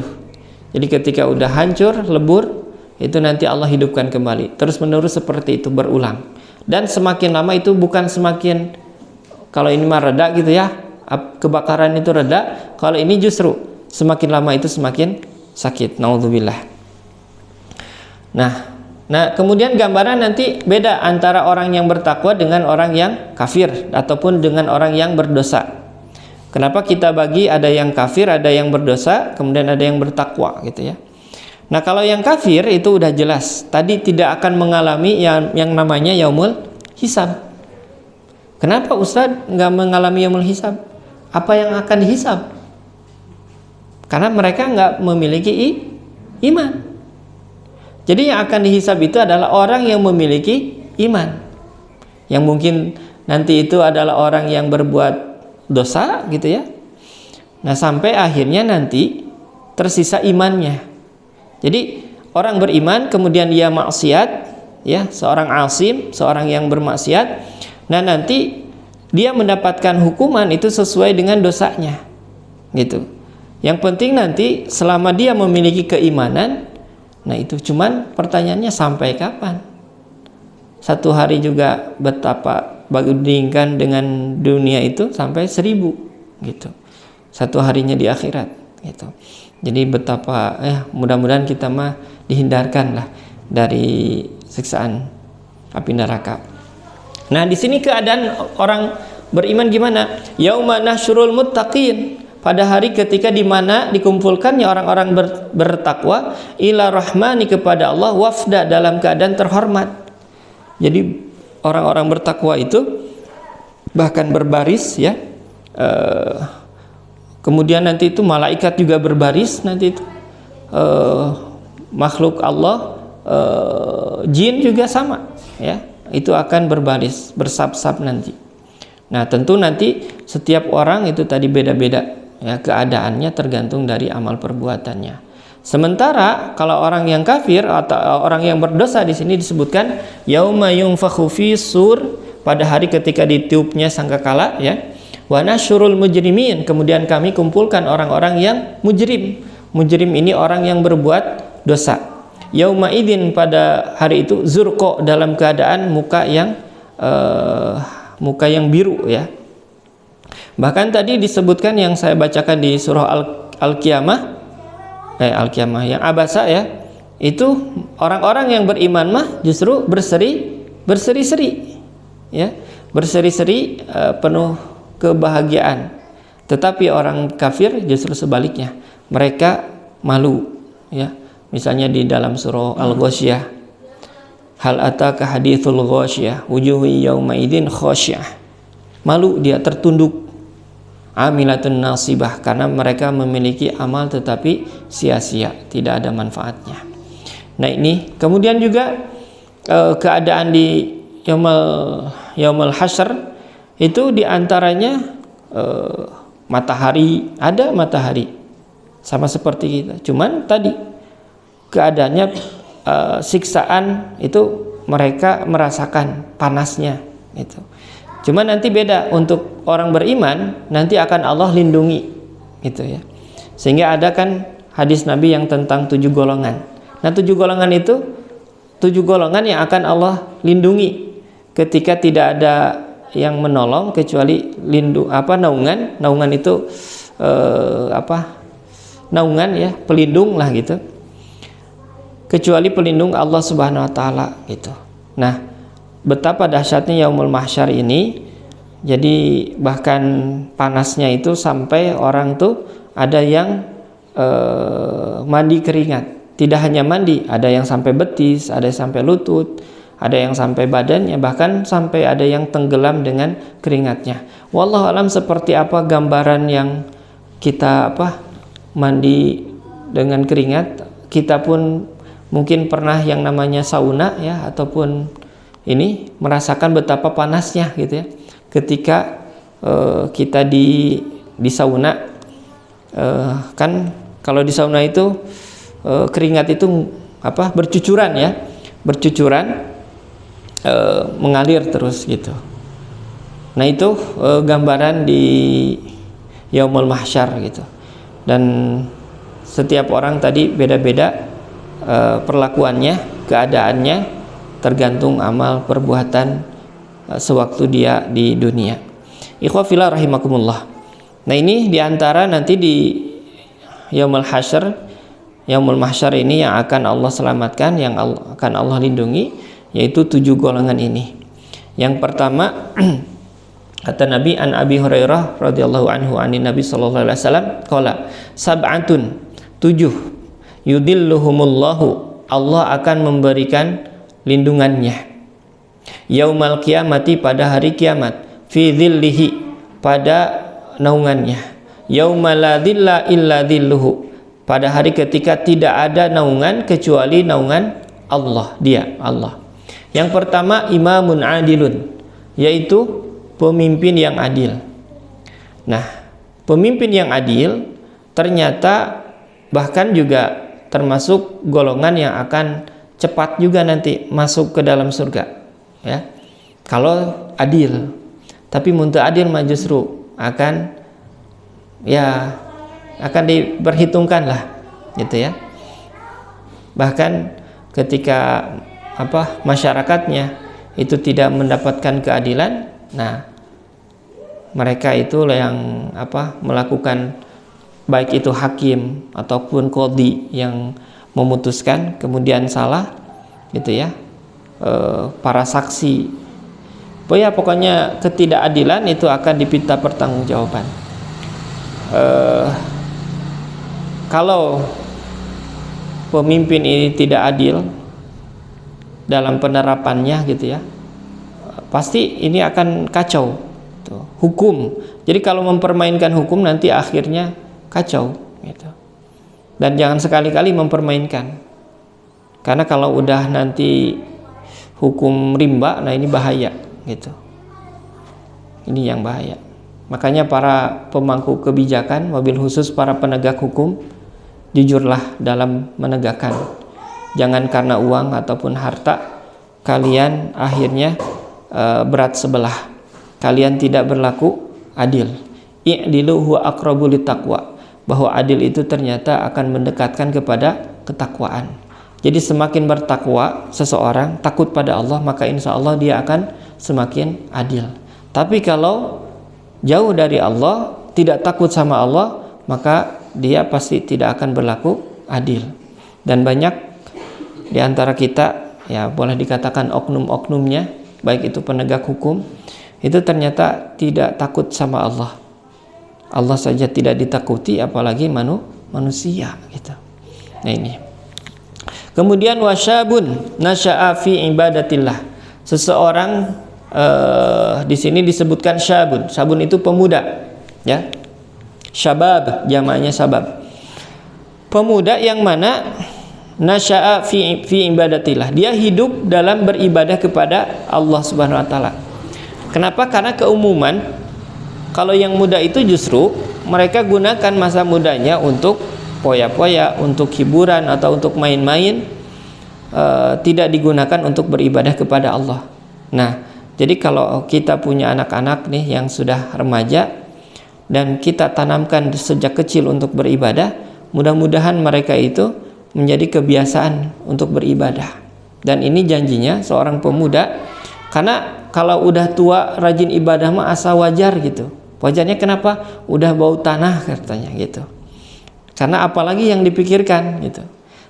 Jadi ketika udah hancur, lebur, itu nanti Allah hidupkan kembali. Terus menerus seperti itu berulang. Dan semakin lama itu bukan semakin, kalau ini mah reda gitu ya, kebakaran itu reda. Kalau ini justru semakin lama itu semakin sakit. Naudzubillah. Nah, kemudian gambaran nanti beda antara orang yang bertakwa dengan orang yang kafir ataupun dengan orang yang berdosa. Kenapa kita bagi ada yang kafir, ada yang berdosa, kemudian ada yang bertakwa gitu ya. Nah, kalau yang kafir itu udah jelas, tadi tidak akan mengalami yang namanya yaumul hisab. Kenapa Ustadz nggak mengalami yaumul hisab? Apa yang akan dihisab? Karena mereka nggak memiliki iman. Jadi yang akan dihisab itu adalah orang yang memiliki iman. Yang mungkin nanti itu adalah orang yang berbuat dosa gitu ya. Nah, sampai akhirnya nanti tersisa imannya. Jadi orang beriman kemudian dia maksiat ya, seorang asim, seorang yang bermaksiat. Nah, nanti dia mendapatkan hukuman itu sesuai dengan dosanya. Gitu. Yang penting nanti selama dia memiliki keimanan, nah itu cuman pertanyaannya sampai kapan? Satu hari juga betapa bandingkan dengan dunia itu sampai 1000 gitu. Satu harinya di akhirat gitu. Jadi betapa mudah-mudahan kita mah dihindarkan lah dari siksaan api neraka. Nah, di sini keadaan orang beriman gimana? Yauma nahsyurul muttaqin, pada hari ketika di mana dikumpulkannya orang-orang bertakwa ila rahmani, kepada Allah, wafda, dalam keadaan terhormat. Jadi orang-orang bertakwa itu bahkan berbaris ya. Kemudian nanti itu malaikat juga berbaris, nanti itu makhluk Allah, jin juga sama ya, itu akan berbaris, bersab-sab nanti. Nah, tentu nanti setiap orang itu tadi beda-beda ya, keadaannya tergantung dari amal perbuatannya. Sementara kalau orang yang kafir atau orang yang berdosa di sini disebutkan yauma yunfakhu fi sur, pada hari ketika ditiupnya sangkakala, ya. Wa nasyurul mujrimin, kemudian kami kumpulkan orang-orang yang mujrim. Mujrim ini orang yang berbuat dosa. Yauma idzin, pada hari itu, zurqa, dalam keadaan muka yang biru, ya. Bahkan tadi disebutkan yang saya bacakan di surah Al-Qiyamah, yang abasa, ya, itu orang-orang yang beriman mah justru berseri-seri, ya, berseri-seri, penuh kebahagiaan. Tetapi orang kafir justru sebaliknya, mereka malu, ya. Misalnya di dalam surah Al-Ghasyiyah, hal ataka hadithul ghasyiyah wujuhu yawma idzin khasyiyah, malu, dia tertunduk, amilatun nasibah, karena mereka memiliki amal tetapi sia-sia, tidak ada manfaatnya. Nah, ini kemudian juga keadaan di yaumul hasyr itu diantaranya matahari, ada matahari sama seperti kita, cuman tadi keadaannya siksaan itu mereka merasakan panasnya itu. Cuma nanti beda, untuk orang beriman nanti akan Allah lindungi, gitu, ya. Sehingga ada kan hadis Nabi yang tentang 7 golongan. Nah, 7 golongan itu 7 golongan yang akan Allah lindungi ketika tidak ada yang menolong kecuali naungan. Naungan itu naungan, ya, pelindung lah gitu. Kecuali pelindung Allah Subhanahu wa taala, gitu. Nah, betapa dahsyatnya yaumul mahsyar ini. Jadi bahkan panasnya itu sampai orang tuh ada yang mandi keringat. Tidak hanya mandi, ada yang sampai betis, ada yang sampai lutut, ada yang sampai badannya, bahkan sampai ada yang tenggelam dengan keringatnya. Wallahu alam seperti apa gambaran yang kita mandi dengan keringat. Kita pun mungkin pernah yang namanya sauna, ya, ataupun ini merasakan betapa panasnya, gitu, ya, ketika kita di sauna. Kan kalau di sauna itu keringat itu bercucuran, ya, mengalir terus, gitu. Nah, itu gambaran di yaumul mahsyar, gitu. Dan setiap orang tadi beda-beda perlakuannya, keadaannya, tergantung amal perbuatan sewaktu dia di dunia. Ikhwah fillah rahimakumullah. Nah, ini diantara nanti di yaumul hasyr, yaumul mahsyar ini yang akan Allah selamatkan, yang akan Allah lindungi, yaitu 7 golongan ini. Yang pertama, kata Nabi, an Abi Hurairah radhiyallahu anhu anin Nabi sallallahu alaihi wasallam qala sab'atun, 7, yudhilluhumullahu, Allah akan memberikan lindungannya, yaumal qiyamati, pada hari kiamat, fi dhillihi, pada naungannya, yauma la dhilla illa dhilluhu, pada hari ketika tidak ada naungan kecuali naungan Allah, dia Allah. Yang pertama, imamun adilun, yaitu pemimpin yang adil. Nah, pemimpin yang adil ternyata bahkan juga termasuk golongan yang akan cepat juga nanti masuk ke dalam surga, ya, kalau adil. Tapi muntah adil mah justru akan diperhitungkan lah, gitu, ya. Bahkan ketika masyarakatnya itu tidak mendapatkan keadilan, nah, mereka itu yang melakukan, baik itu hakim ataupun qadhi yang memutuskan kemudian salah, gitu, ya, para saksi, pokoknya ketidakadilan itu akan dipinta pertanggungjawaban. Kalau pemimpin ini tidak adil dalam penerapannya, gitu, ya, pasti ini akan kacau tuh, hukum. Jadi kalau mempermainkan hukum nanti akhirnya kacau, gitu. Dan jangan sekali-kali mempermainkan, karena kalau udah nanti hukum rimba, nah ini bahaya, gitu. Ini yang bahaya. Makanya para pemangku kebijakan, wabil khusus para penegak hukum, jujurlah dalam menegakkan. Jangan karena uang ataupun harta kalian akhirnya berat sebelah. Kalian tidak berlaku adil. I'dilu huwa aqrabu littaqwa. Bahwa adil itu ternyata akan mendekatkan kepada ketakwaan. Jadi semakin bertakwa seseorang, takut pada Allah, maka insya Allah dia akan semakin adil. Tapi kalau jauh dari Allah, tidak takut sama Allah, maka dia pasti tidak akan berlaku adil. Dan banyak di antara kita, ya boleh dikatakan oknum-oknumnya, baik itu penegak hukum, itu ternyata tidak takut sama Allah. Allah saja tidak ditakuti, apalagi manusia gitu. Nah ini. Kemudian wasyabun nasya'a fi ibadatillah. Seseorang di sini disebutkan syabun. Syabun itu pemuda, ya. Syabab jamaknya sabab. Pemuda yang mana nasya'a fi ibadatillah. Dia hidup dalam beribadah kepada Allah Subhanahu wa taala. Kenapa? Karena keumuman kalau yang muda itu justru mereka gunakan masa mudanya untuk poya-poya, untuk hiburan atau untuk main-main, tidak digunakan untuk beribadah kepada Allah. Nah, jadi kalau kita punya anak-anak nih yang sudah remaja dan kita tanamkan sejak kecil untuk beribadah, mudah-mudahan mereka itu menjadi kebiasaan untuk beribadah. Dan ini janjinya seorang pemuda, karena kalau udah tua rajin ibadah mah asa wajar gitu. Wajarnya kenapa? Udah bau tanah katanya gitu. Karena apalagi yang dipikirkan gitu.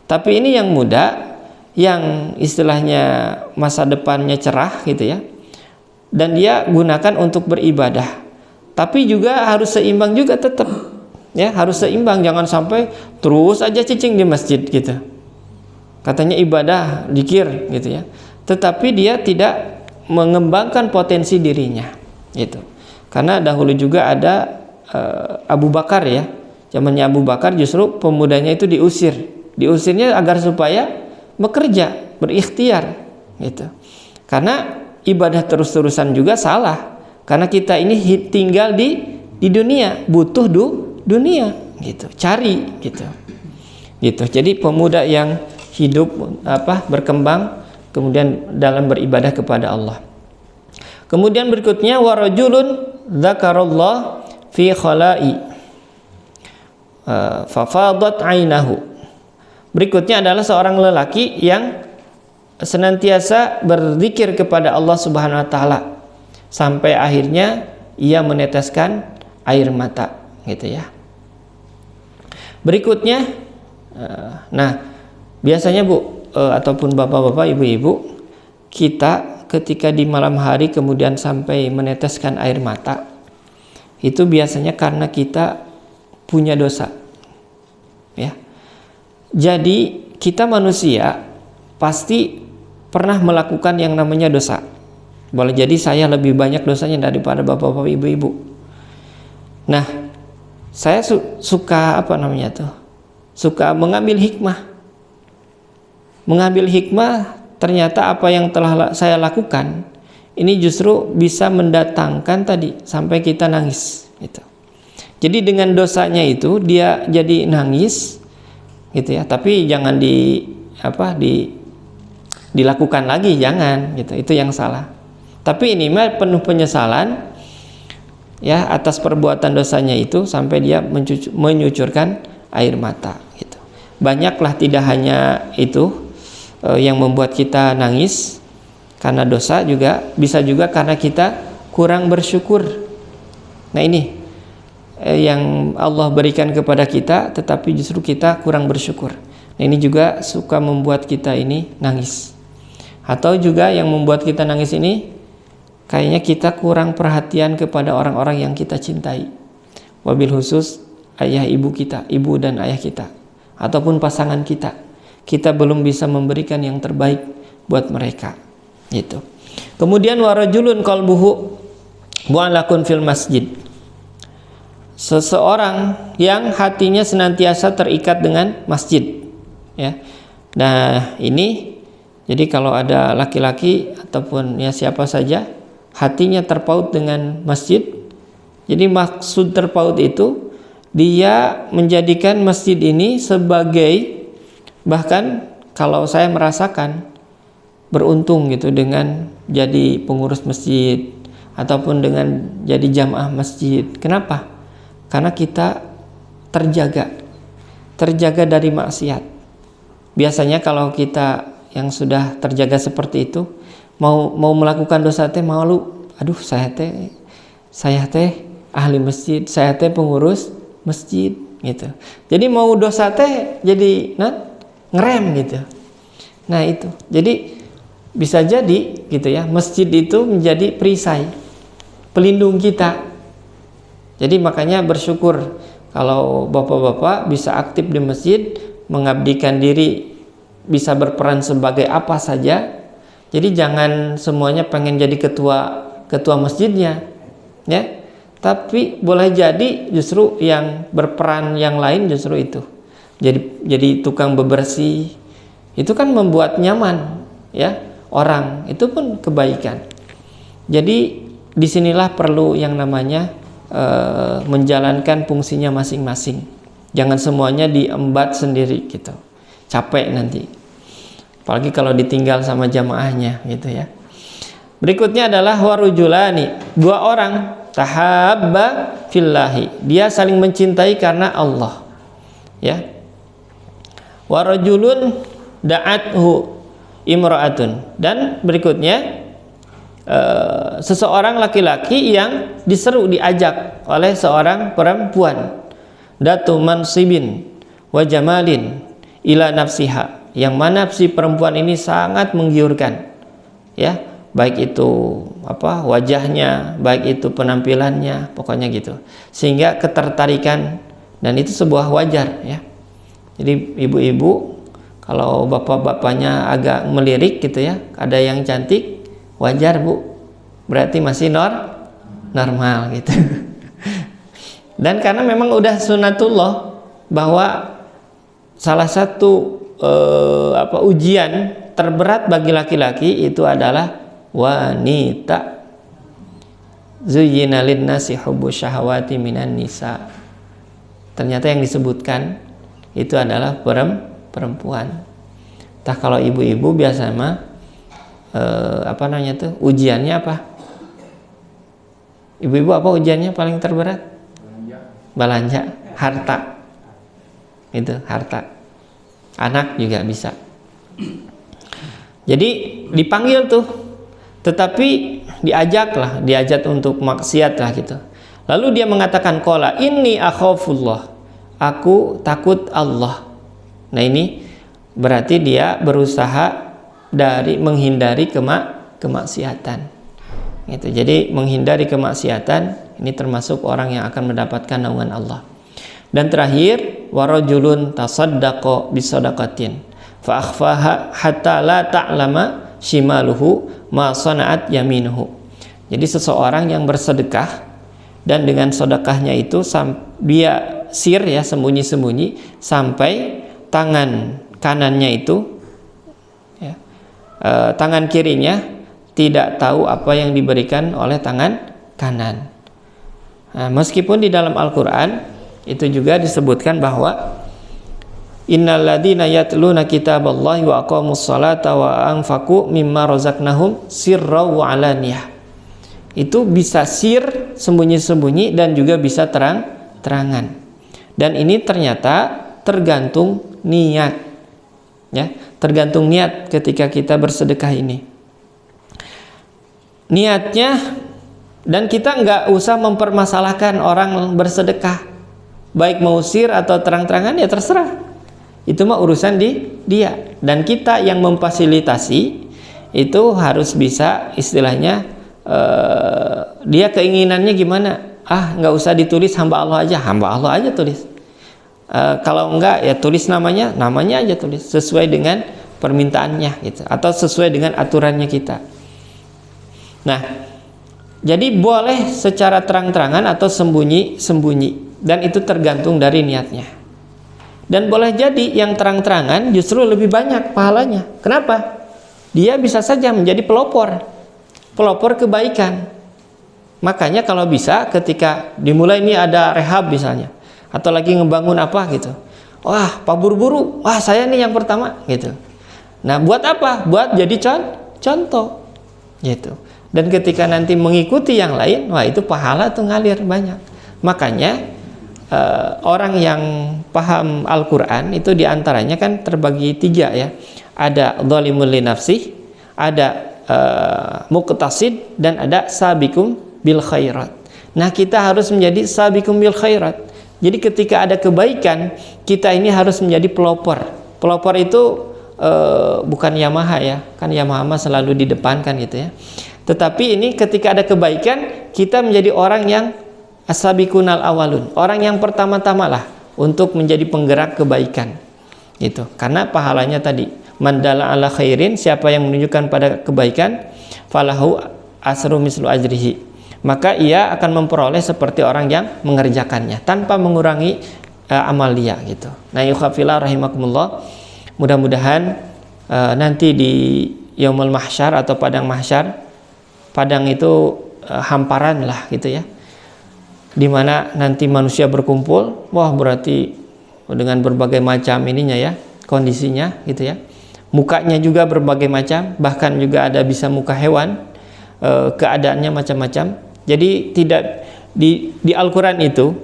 Tapi ini yang muda, yang istilahnya masa depannya cerah gitu ya, dan dia gunakan untuk beribadah. Tapi juga harus seimbang juga tetap, ya harus seimbang. Jangan sampai terus aja cicing di masjid gitu. Katanya ibadah, zikir gitu ya. Tetapi dia tidak mengembangkan potensi dirinya gitu. Karena dahulu juga ada Abu Bakar ya. Zamannya Abu Bakar justru pemudanya itu diusir. Diusirnya agar supaya bekerja, berikhtiar gitu. Karena ibadah terus-terusan juga salah. Karena kita ini tinggal di dunia, butuh dunia gitu. Cari gitu. Gitu. Jadi pemuda yang hidup berkembang kemudian dalam beribadah kepada Allah. Kemudian berikutnya warajulun dzakarallah fi khala'i fafadat ainahu. Berikutnya adalah seorang lelaki yang senantiasa berzikir kepada Allah Subhanahu wa taala sampai akhirnya ia meneteskan air mata gitu ya. Berikutnya nah biasanya Bu ataupun bapak-bapak, ibu-ibu, kita ketika di malam hari kemudian sampai meneteskan air mata, itu biasanya karena kita punya dosa, ya. Jadi kita manusia pasti pernah melakukan yang namanya dosa. Boleh jadi saya lebih banyak dosanya daripada bapak-bapak, ibu-ibu. Nah, saya suka suka mengambil hikmah. Mengambil hikmah, ternyata apa yang telah saya lakukan ini justru bisa mendatangkan tadi sampai kita nangis gitu. Jadi dengan dosanya itu dia jadi nangis gitu ya, tapi jangan dilakukan lagi, jangan gitu. Itu yang salah. Tapi ini mah penuh penyesalan ya atas perbuatan dosanya itu sampai dia menyucurkan air mata gitu. Banyaklah, tidak hanya itu yang membuat kita nangis karena dosa, juga bisa juga karena kita kurang bersyukur. Nah ini yang Allah berikan kepada kita tetapi justru kita kurang bersyukur. Nah ini juga suka membuat kita ini nangis. Atau juga yang membuat kita nangis ini kayaknya kita kurang perhatian kepada orang-orang yang kita cintai. Wabil khusus ayah ibu kita, ibu dan ayah kita, ataupun pasangan kita. Kita belum bisa memberikan yang terbaik buat mereka gitu. Kemudian warajulun qalbuhu mu'allaqun fil masjid. Seseorang yang hatinya senantiasa terikat dengan masjid ya. Nah, ini jadi kalau ada laki-laki ataupun ya siapa saja hatinya terpaut dengan masjid. Jadi maksud terpaut itu dia menjadikan masjid ini sebagai, bahkan kalau saya merasakan beruntung gitu dengan jadi pengurus masjid ataupun dengan jadi jamaah masjid. Kenapa? Karena kita terjaga dari maksiat. Biasanya kalau kita yang sudah terjaga seperti itu mau melakukan dosa teh malu, aduh saya teh ahli masjid, saya teh pengurus masjid gitu. Jadi mau dosa teh jadi ngerem gitu. Nah itu. Jadi bisa jadi gitu ya, masjid itu menjadi perisai, pelindung kita. Jadi makanya bersyukur kalau bapak-bapak bisa aktif di masjid, mengabdikan diri, bisa berperan sebagai apa saja. Jadi jangan semuanya pengen jadi ketua masjidnya, ya. Tapi boleh jadi justru yang berperan yang lain justru itu. Jadi tukang bebersih, itu kan membuat nyaman, ya, orang. Itu pun kebaikan. Jadi disinilah perlu yang namanya menjalankan fungsinya masing-masing. Jangan semuanya diembat sendiri gitu. Capek nanti. Apalagi kalau ditinggal sama jamaahnya gitu ya. Berikutnya adalah warujulani, dua orang tahabba fillahi. Dia saling mencintai karena Allah. Ya. Warajulun da'athu imra'atun. Dan berikutnya seseorang laki-laki yang diajak oleh seorang perempuan, datu mansibin wa jamalin ila nafsiha, yang mana si perempuan ini sangat menggiurkan, ya, baik itu wajahnya, baik itu penampilannya, pokoknya gitu, sehingga ketertarikan, dan itu sebuah wajar, ya. Jadi ibu-ibu kalau bapak-bapaknya agak melirik gitu ya, ada yang cantik, wajar bu, berarti masih normal gitu. Dan karena memang udah sunatullah bahwa salah satu ujian terberat bagi laki-laki itu adalah wanita. Zuyyina lin-nasi hubbu syahawati minan nisa. Ternyata yang disebutkan itu adalah perempuan. Entah kalau ibu-ibu biasa mah ujiannya apa? Ibu-ibu apa ujiannya paling terberat? Belanja, harta. Itu harta. Anak juga bisa. Jadi dipanggil tuh, tetapi diajak untuk maksiat lah gitu. Lalu dia mengatakan qala inni akhafullah, aku takut Allah. Nah ini berarti dia berusaha dari menghindari kemaksiatan. Gitu. Jadi menghindari kemaksiatan ini termasuk orang yang akan mendapatkan naungan Allah. Dan terakhir, warajulun tasaddaqa bisadaqatin fa akhfaha hatta la ta'lama shimaluhu ma sana'at yaminuhu. Jadi seseorang yang bersedekah dan dengan sedekahnya itu dia sembunyi-sembunyi sampai tangan kanannya itu, tangan kirinya tidak tahu apa yang diberikan oleh tangan kanan. Nah, meskipun di dalam Al-Quran itu juga disebutkan bahwa innalladzina yatluna kitaballahi wa aqamus salata wa anfaqu mimma razaqnahum sirra wa alaniyah. Itu bisa sir, sembunyi-sembunyi, dan juga bisa terang-terangan. Dan ini ternyata tergantung niat, ya. Tergantung niat ketika kita bersedekah ini. Niatnya, dan kita nggak usah mempermasalahkan orang bersedekah, baik mau sir atau terang-terangan, ya terserah. Itu mah urusan dia. Dan kita yang memfasilitasi itu harus bisa istilahnya dia keinginannya gimana. Nggak usah ditulis hamba Allah aja tulis. Kalau enggak ya tulis namanya aja tulis sesuai dengan permintaannya gitu, atau sesuai dengan aturannya kita. Nah, jadi boleh secara terang-terangan atau sembunyi-sembunyi, dan itu tergantung dari niatnya. Dan boleh jadi yang terang-terangan justru lebih banyak pahalanya. Kenapa? Dia bisa saja menjadi pelopor kebaikan. Makanya kalau bisa ketika dimulai ini ada rehab misalnya, atau lagi ngebangun apa gitu. Wah, Pak buru-buru, wah saya nih yang pertama gitu. Nah, buat apa? Buat jadi contoh gitu. Dan ketika nanti mengikuti yang lain, wah itu pahala tuh ngalir banyak. Makanya orang yang paham Al-Quran itu diantaranya kan terbagi 3 ya. Ada zalimul li nafsih, ada muqtasid, dan ada sabiqum bil khairat. Nah, kita harus menjadi sabiqum bil khairat. Jadi ketika ada kebaikan, kita ini harus menjadi pelopor. Pelopor itu bukan Yamaha ya, kan Yamaha selalu di depan kan gitu ya. Tetapi ini ketika ada kebaikan, kita menjadi orang yang as-sabiqunal awalun, orang yang pertama-tama lah untuk menjadi penggerak kebaikan gitu. Karena pahalanya tadi, mandala ala khairin, siapa yang menunjukkan pada kebaikan, falahu asru mislu ajrihi, maka ia akan memperoleh seperti orang yang mengerjakannya tanpa mengurangi amal dia gitu. Nah, yukhafillah rahimakumullah, mudah-mudahan nanti di yaumul mahsyar atau padang mahsyar, padang itu hamparan lah gitu ya, dimana nanti manusia berkumpul. Wah, berarti dengan berbagai macam ininya ya, kondisinya gitu ya, mukanya juga berbagai macam, bahkan juga ada bisa muka hewan, keadaannya macam-macam. Jadi tidak di Al-Quran itu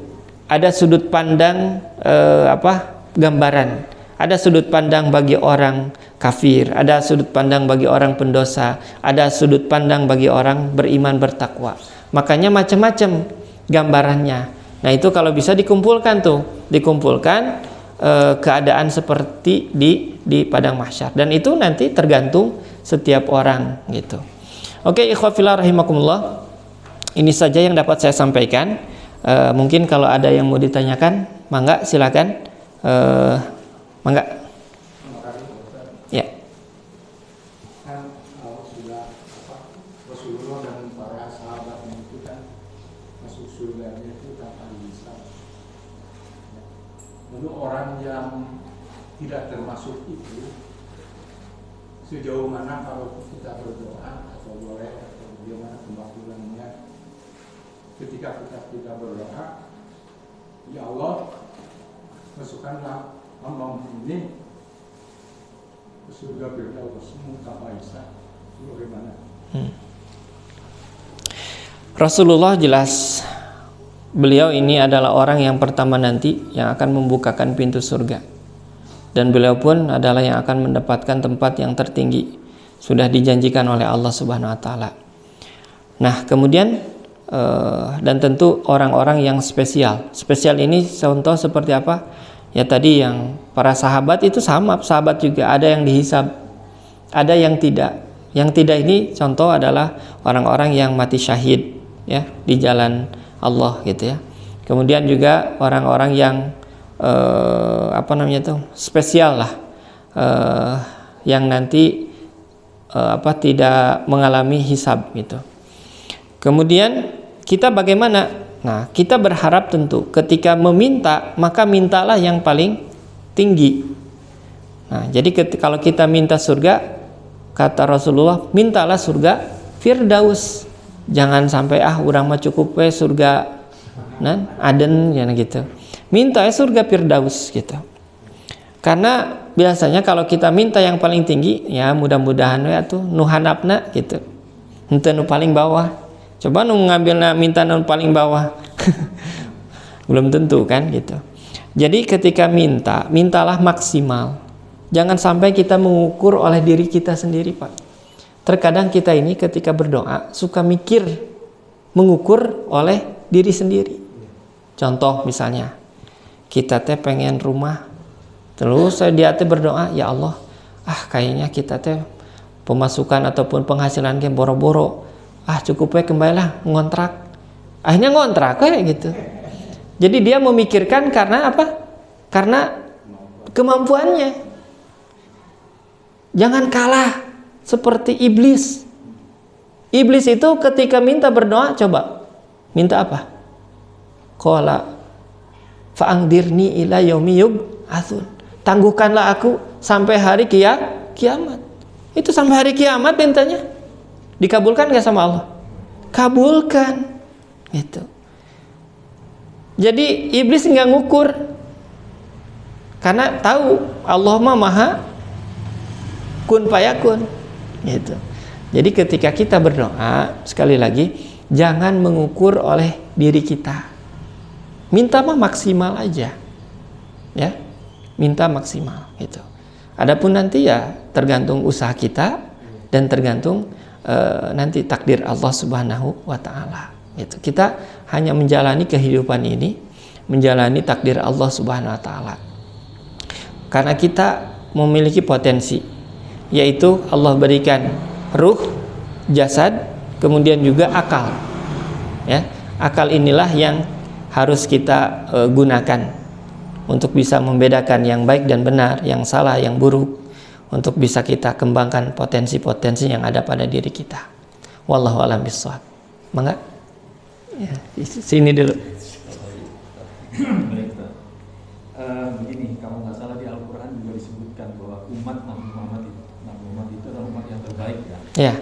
ada sudut pandang gambaran, ada sudut pandang bagi orang kafir, ada sudut pandang bagi orang pendosa, ada sudut pandang bagi orang beriman bertakwa. Makanya macam-macam gambarannya. Nah, itu kalau bisa dikumpulkan keadaan seperti di padang mahsyar, dan itu nanti tergantung setiap orang gitu. Oke, ikhwafillah rahimakumullah, ini saja yang dapat saya sampaikan. Mungkin kalau ada yang mau ditanyakan, mangga silakan. Mangga. Ya.
Kan sudah Rasulullah dan para sahabatnya itu kan masuk surga itu tanpa hisab. Lalu orang yang tidak termasuk itu, sejauh mana kalau kita berdoa atau boleh atau bagaimana kemakbulannya ketika kita berdoa, ya Allah, masukkanlah hamba ini surga Firdaus tanpa hisab. Bagaimana?
Rasulullah jelas beliau ini adalah orang yang pertama nanti yang akan membukakan pintu surga, dan beliau pun adalah yang akan mendapatkan tempat yang tertinggi, sudah dijanjikan oleh Allah Subhanahu wa taala. Nah, kemudian dan tentu orang-orang yang spesial ini contoh seperti apa? Ya tadi yang para sahabat itu sama, sahabat juga ada yang dihisab, ada yang tidak. Yang tidak ini contoh adalah orang-orang yang mati syahid ya di jalan Allah gitu ya. Kemudian juga orang-orang yang spesial lah, yang nanti tidak mengalami hisab gitu. Kemudian kita bagaimana? Nah, kita berharap tentu ketika meminta, maka mintalah yang paling tinggi. Nah, jadi kalau kita minta surga, kata Rasulullah, mintalah surga Firdaus. Jangan sampai urang mah cukup surga Aden ya gitu. Minta surga Firdaus gitu. Karena biasanya kalau kita minta yang paling tinggi, ya mudah-mudahan ya tuh nu handapna gitu. Henteu nu paling bawah. Coba ngambil minta non paling bawah. Belum tentu kan gitu. Jadi ketika mintalah maksimal. Jangan sampai kita mengukur oleh diri kita sendiri, Pak. Terkadang kita ini ketika berdoa suka mikir mengukur oleh diri sendiri. Contoh misalnya, kita pengen rumah, terus dia berdoa, ya Allah, kayaknya kita pemasukan ataupun penghasilan boro-boro. Cukup kembalilah ngontrak. Akhirnya ngontrak kayak gitu. Jadi dia memikirkan karena apa? Karena kemampuannya. Jangan kalah seperti iblis. Iblis itu ketika minta berdoa, coba minta apa? Qala fa'angdirni ila yaumi yub'atsun. Tangguhkanlah aku sampai hari kiamat. Itu sampai hari kiamat mintanya. Dikabulkan gak sama Allah? Kabulkan. Gitu. Jadi iblis nggak ngukur, karena tahu Allah mah maha kun fayakun gitu. Jadi ketika kita berdoa, sekali lagi jangan mengukur oleh diri kita, minta mah maksimal aja ya, minta maksimal gitu. Adapun nanti ya tergantung usaha kita dan tergantung nanti takdir Allah Subhanahu wa Ta'ala gitu. Kita hanya menjalani kehidupan ini, menjalani takdir Allah Subhanahu wa Ta'ala, karena kita memiliki potensi, yaitu Allah berikan ruh, jasad, kemudian juga akal ya. Akal inilah yang harus kita gunakan untuk bisa membedakan yang baik dan benar, yang salah, yang buruk, untuk bisa kita kembangkan potensi-potensi yang ada pada diri kita. Wallahu a'lam bishawab. Mangga? Ya, sini dulu.
Baik, begini, kalau nggak salah di Al-Quran juga disebutkan bahwa umat Nabi Muhammad itu adalah umat yang terbaik ya.
Ya.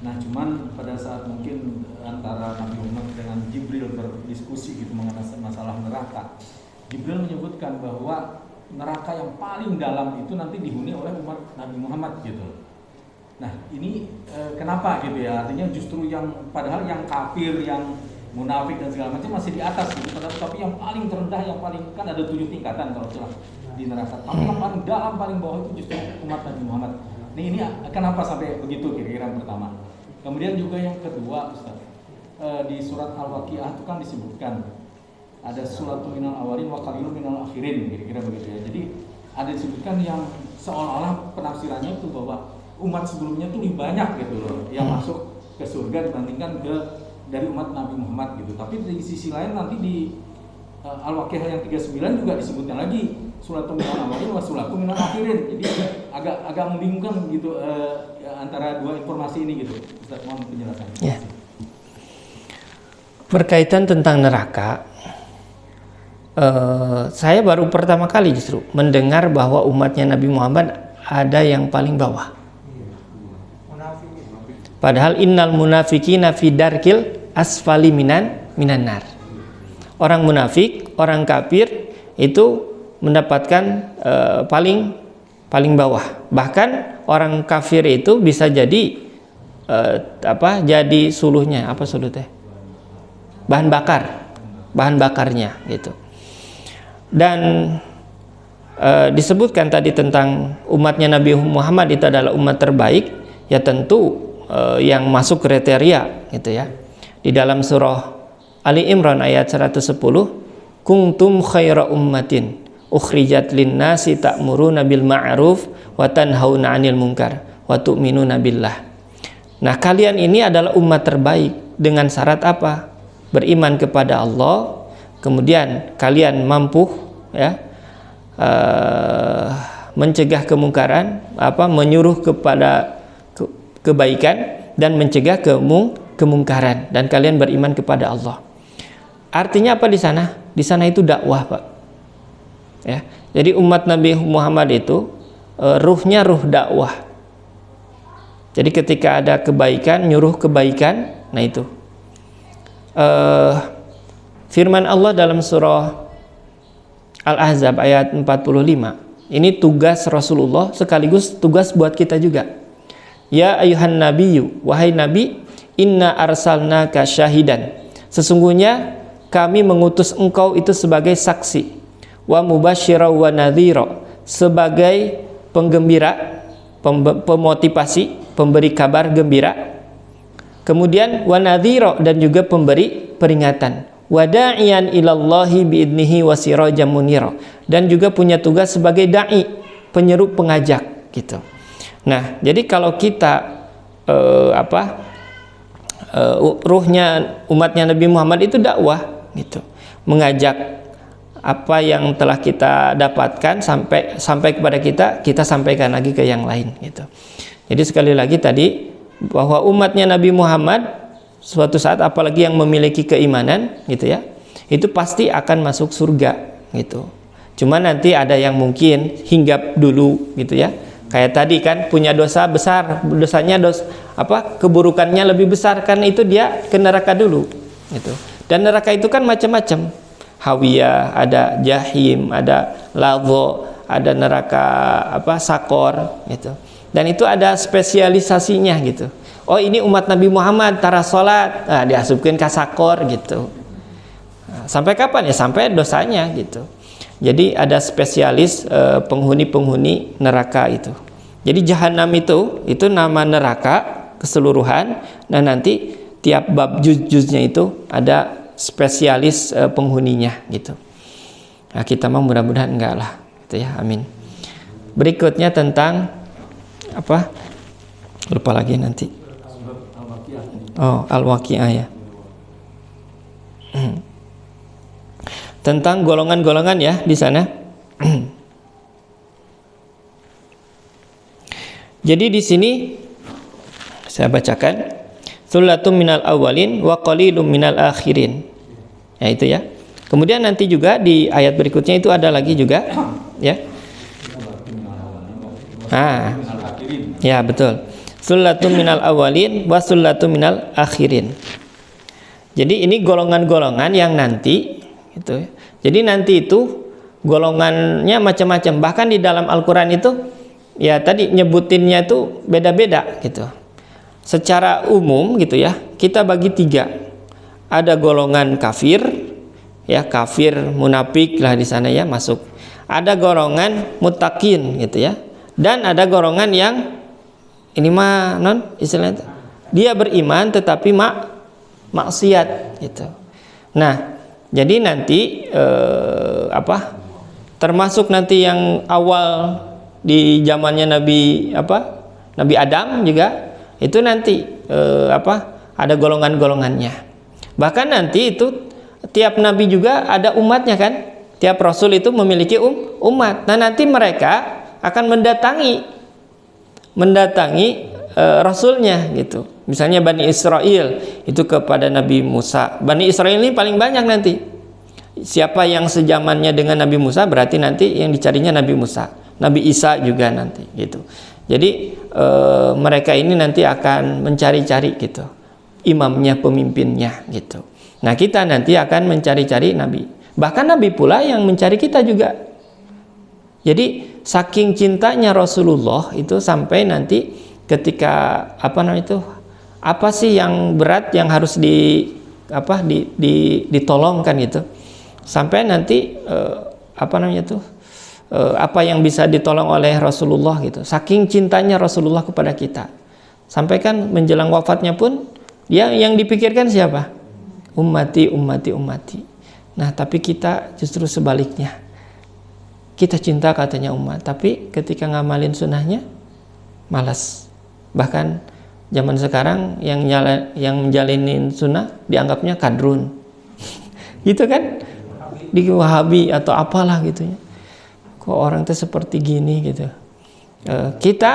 Nah, cuman pada saat mungkin antara Nabi Muhammad dengan Jibril berdiskusi gitu mengenai masalah neraka, Jibril menyebutkan bahwa neraka yang paling dalam itu nanti dihuni oleh umat Nabi Muhammad gitu. Nah, ini kenapa gitu ya? Artinya justru yang padahal yang kafir, yang munafik dan segala macam masih di atas gitu. Tapi yang paling terendah, yang paling, kan ada 7 tingkatan kalau salah di neraka. Tapi yang paling dalam, paling bawah itu justru umat Nabi Muhammad. Ini kenapa sampai begitu kira-kira yang pertama. Kemudian juga yang kedua, Ustaz, di surat Al-Waqiah itu kan disebutkan ada suratul minal awalin wa qalilun minal akhirin, kira-kira begitu ya. Jadi ada disebutkan yang seolah-olah penafsirannya itu bahwa umat sebelumnya itu lebih banyak gitu loh yang masuk ke surga dibandingkan dari umat Nabi Muhammad gitu. Tapi di sisi lain nanti di Al-Waqiah yang 39 juga disebutkan lagi suratul minal awalin wa suratul minal akhirin. Jadi agak membingungkan gitu antara dua informasi ini gitu. Ustaz, mohon penjelasannya.
Ya. Berkaitan tentang neraka, saya baru pertama kali justru mendengar bahwa umatnya Nabi Muhammad ada yang paling bawah. Padahal innal munafiqina fi darkil asfali minan nar. Orang munafik, orang kafir itu mendapatkan paling bawah. Bahkan orang kafir itu bisa jadi jadi suluhnya, apa suluh teh? Bahan bakarnya gitu. Dan disebutkan tadi tentang umatnya Nabi Muhammad itu adalah umat terbaik, ya tentu yang masuk kriteria gitu ya. Di dalam surah Ali Imran ayat 110, kuntum khaira ummatin ukhrijat linnasi ta'muruna bil ma'ruf wa tanhauna 'anil munkar wa tu'minuna billah. Nah, kalian ini adalah umat terbaik dengan syarat apa? Beriman kepada Allah, kemudian kalian mampu ya mencegah kemungkaran, menyuruh kepada kebaikan dan mencegah kemungkaran, dan kalian beriman kepada Allah. Artinya apa di sana? Di sana itu dakwah, Pak. Ya. Jadi umat Nabi Muhammad itu ruhnya ruh dakwah. Jadi ketika ada kebaikan, nyuruh kebaikan, nah itu. Firman Allah dalam surah Al-Ahzab ayat 45. Ini tugas Rasulullah sekaligus tugas buat kita juga. Ya ayuhan nabiyyu, wahai nabi, inna arsalnaka syahidan. Sesungguhnya kami mengutus engkau itu sebagai saksi, wa mubasysyira wa nadhira, sebagai penggembira, pemotivasi, pemberi kabar gembira. Kemudian wa nadhira, dan juga pemberi peringatan. Wa da'iyan ilallahi biidnihi wa sirajan munira, dan juga punya tugas sebagai dai, penyeru, pengajak gitu. Nah, jadi kalau kita ruhnya umatnya Nabi Muhammad itu dakwah gitu, mengajak apa yang telah kita dapatkan sampai kepada kita sampaikan lagi ke yang lain gitu. Jadi sekali lagi tadi bahwa umatnya Nabi Muhammad suatu saat, apalagi yang memiliki keimanan gitu ya, itu pasti akan masuk surga gitu. Cuma nanti ada yang mungkin hinggap dulu gitu ya. Kayak tadi kan punya dosa besar, dosanya keburukannya lebih besar, karena itu dia ke neraka dulu gitu. Dan neraka itu kan macam-macam. hawiyah, ada jahim, ada ladho, ada neraka sakor gitu. Dan itu ada spesialisasinya gitu. Oh ini umat Nabi Muhammad tara salat, diasupkeun ka sakor gitu. Nah, sampai kapan ya? Sampai dosanya gitu. Jadi ada spesialis penghuni-penghuni neraka itu. Jadi jahanam itu nama neraka keseluruhan. Nah nanti tiap bab juz-juznya itu ada spesialis penghuninya gitu. Nah kita mah mudah-mudahan enggak lah gitu ya, amin. Berikutnya tentang apa? Lupa lagi nanti. Oh, Al-Waqi'ah ya. Tentang golongan-golongan ya di sana. Jadi di sini saya bacakan, Thullatun minal awwalin wa qalilum minal akhirin. Ya itu ya. Kemudian nanti juga di ayat berikutnya itu ada lagi juga ya. Ya betul. Thullatun minal awwalin wa thullatun minal akhirin. Jadi ini golongan-golongan yang nanti gitu ya. Jadi nanti itu golongannya macam-macam. Bahkan di dalam Al-Qur'an itu ya tadi nyebutinnya itu beda-beda gitu. Secara umum gitu ya, kita bagi 3. Ada golongan kafir, ya kafir munafik lah di sana ya masuk. Ada golongan muttaqin gitu ya. Dan ada golongan yang ini mah istilahnya dia beriman tetapi maksiat gitu. Nah, jadi nanti termasuk nanti yang awal di zamannya Nabi Adam juga itu nanti ada golongan-golongannya. Bahkan nanti itu tiap nabi juga ada umatnya kan, tiap rasul itu memiliki umat. Nah nanti mereka akan mendatangi rasulnya gitu. Misalnya Bani Israel itu kepada Nabi Musa. Bani Israel ini paling banyak nanti. Siapa yang sejamannya dengan Nabi Musa berarti nanti yang dicarinya Nabi Musa. Nabi Isa juga nanti gitu. Jadi mereka ini nanti akan mencari-cari gitu imamnya, pemimpinnya gitu. Nah kita nanti akan mencari-cari Nabi. Bahkan Nabi pula yang mencari kita juga. Jadi saking cintanya Rasulullah itu sampai nanti ketika apa sih yang berat yang harus ditolongkan gitu. Sampai nanti apa yang bisa ditolong oleh Rasulullah gitu. Saking cintanya Rasulullah kepada kita. Sampai kan menjelang wafatnya pun dia yang dipikirkan siapa? Ummati. Nah, tapi kita justru sebaliknya. Kita cinta katanya umat, tapi ketika ngamalin sunnahnya malas. Bahkan zaman sekarang yang menjalinin sunnah dianggapnya kadrun. Gitu kan? Di Wahabi atau apalah gitu ya. Kok orang tuh seperti gini gitu. Kita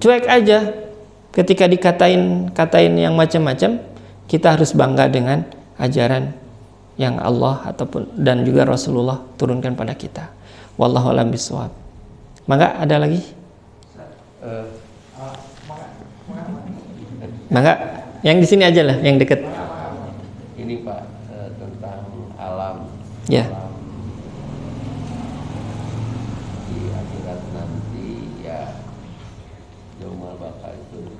cuek aja ketika katain yang macam-macam. Kita harus bangga dengan ajaran yang Allah ataupun dan juga Rasulullah turunkan pada kita. Wallahu a'lam bishawab. Mangga ada lagi? Mangga yang di sini aja lah, yang dekat.
Ini Pak tentang alam.
Ya.
Di akhirat nanti ya Yaumul Baqah itu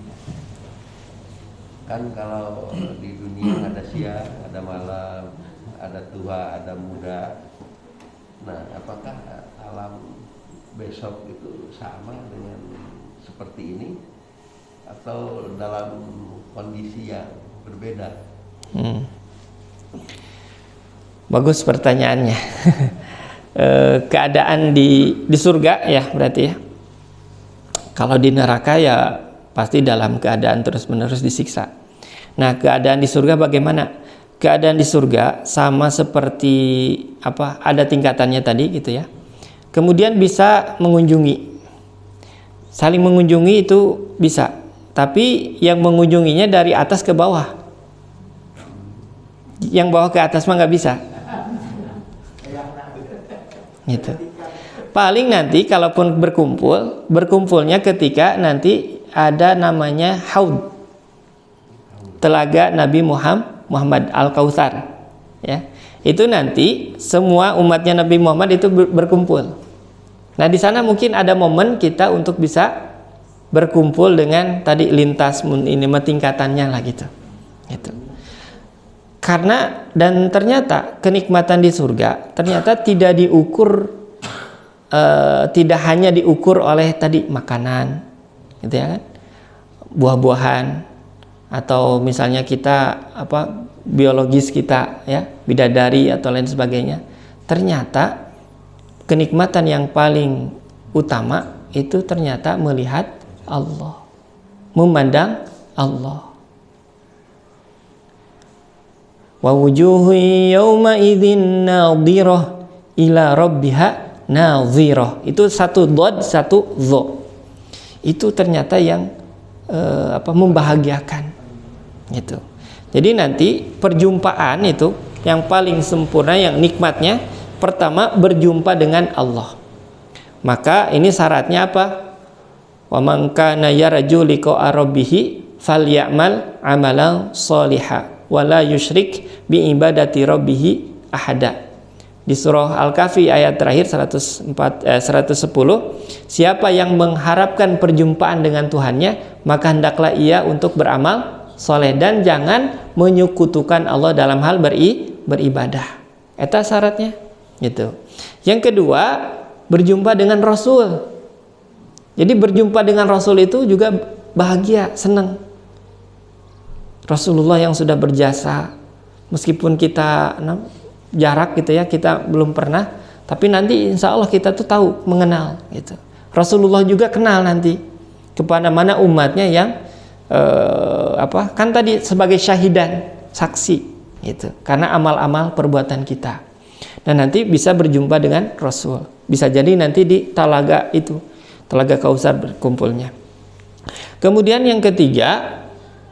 kan kalau di dunia ada siang, ada malam, ada tua, ada muda. Nah, apakah alam besok itu sama dengan seperti ini atau dalam kondisi yang berbeda?
Bagus pertanyaannya. Keadaan di surga ya berarti ya. Kalau di neraka ya pasti dalam keadaan terus-menerus disiksa. Nah, keadaan di surga bagaimana? Keadaan di surga sama seperti ada tingkatannya tadi gitu ya. Kemudian bisa mengunjungi. Saling mengunjungi itu bisa. Tapi yang mengunjunginya dari atas ke bawah. Yang bawah ke atas mah nggak bisa. Gitu. Paling nanti kalaupun berkumpulnya ketika nanti ada namanya haud. Telaga Nabi Muhammad Al-Kautsar ya. itu nanti semua umatnya Nabi Muhammad itu berkumpul. Nah di sana mungkin ada momen kita untuk bisa berkumpul dengan tadi lintas ini tingkatannya lah gitu. Karena dan ternyata kenikmatan di surga ternyata tidak diukur, tidak hanya diukur oleh tadi makanan, gitu ya kan, buah-buahan, atau misalnya kita biologis kita ya, bidadari atau lain sebagainya. Ternyata kenikmatan yang paling utama itu ternyata melihat Allah, memandang Allah. Wa wujuhu yawma idzin nadhirah ila rabbiha nadhirah. Itu satu dhad, satu dha. Itu ternyata yang membahagiakan gitu. Jadi nanti perjumpaan itu yang paling sempurna, yang nikmatnya pertama berjumpa dengan Allah. Maka ini syaratnya apa? Wa man kana yarju liqa'a rabbih falyamal amalan sholihan wala yusyrik bi ibadati rabbih ahada. Di surah Al-Kahfi ayat terakhir 110, siapa yang mengharapkan perjumpaan dengan Tuhannya, maka hendaklah ia untuk beramal soleh dan jangan menyekutukan Allah dalam hal beribadah. Eta syaratnya gitu. Yang kedua, berjumpa dengan Rasul. Jadi berjumpa dengan Rasul itu juga bahagia, senang. Rasulullah yang sudah berjasa, meskipun kita jarak gitu ya, kita belum pernah, tapi nanti insya Allah kita tuh tahu, mengenal gitu. Rasulullah juga kenal nanti kepada mana umatnya yang kan tadi sebagai syahidan, saksi gitu, karena amal-amal perbuatan kita. Dan nanti bisa berjumpa dengan Rasul, bisa jadi nanti di Talaga itu, Talaga Kausar berkumpulnya. Kemudian yang ketiga,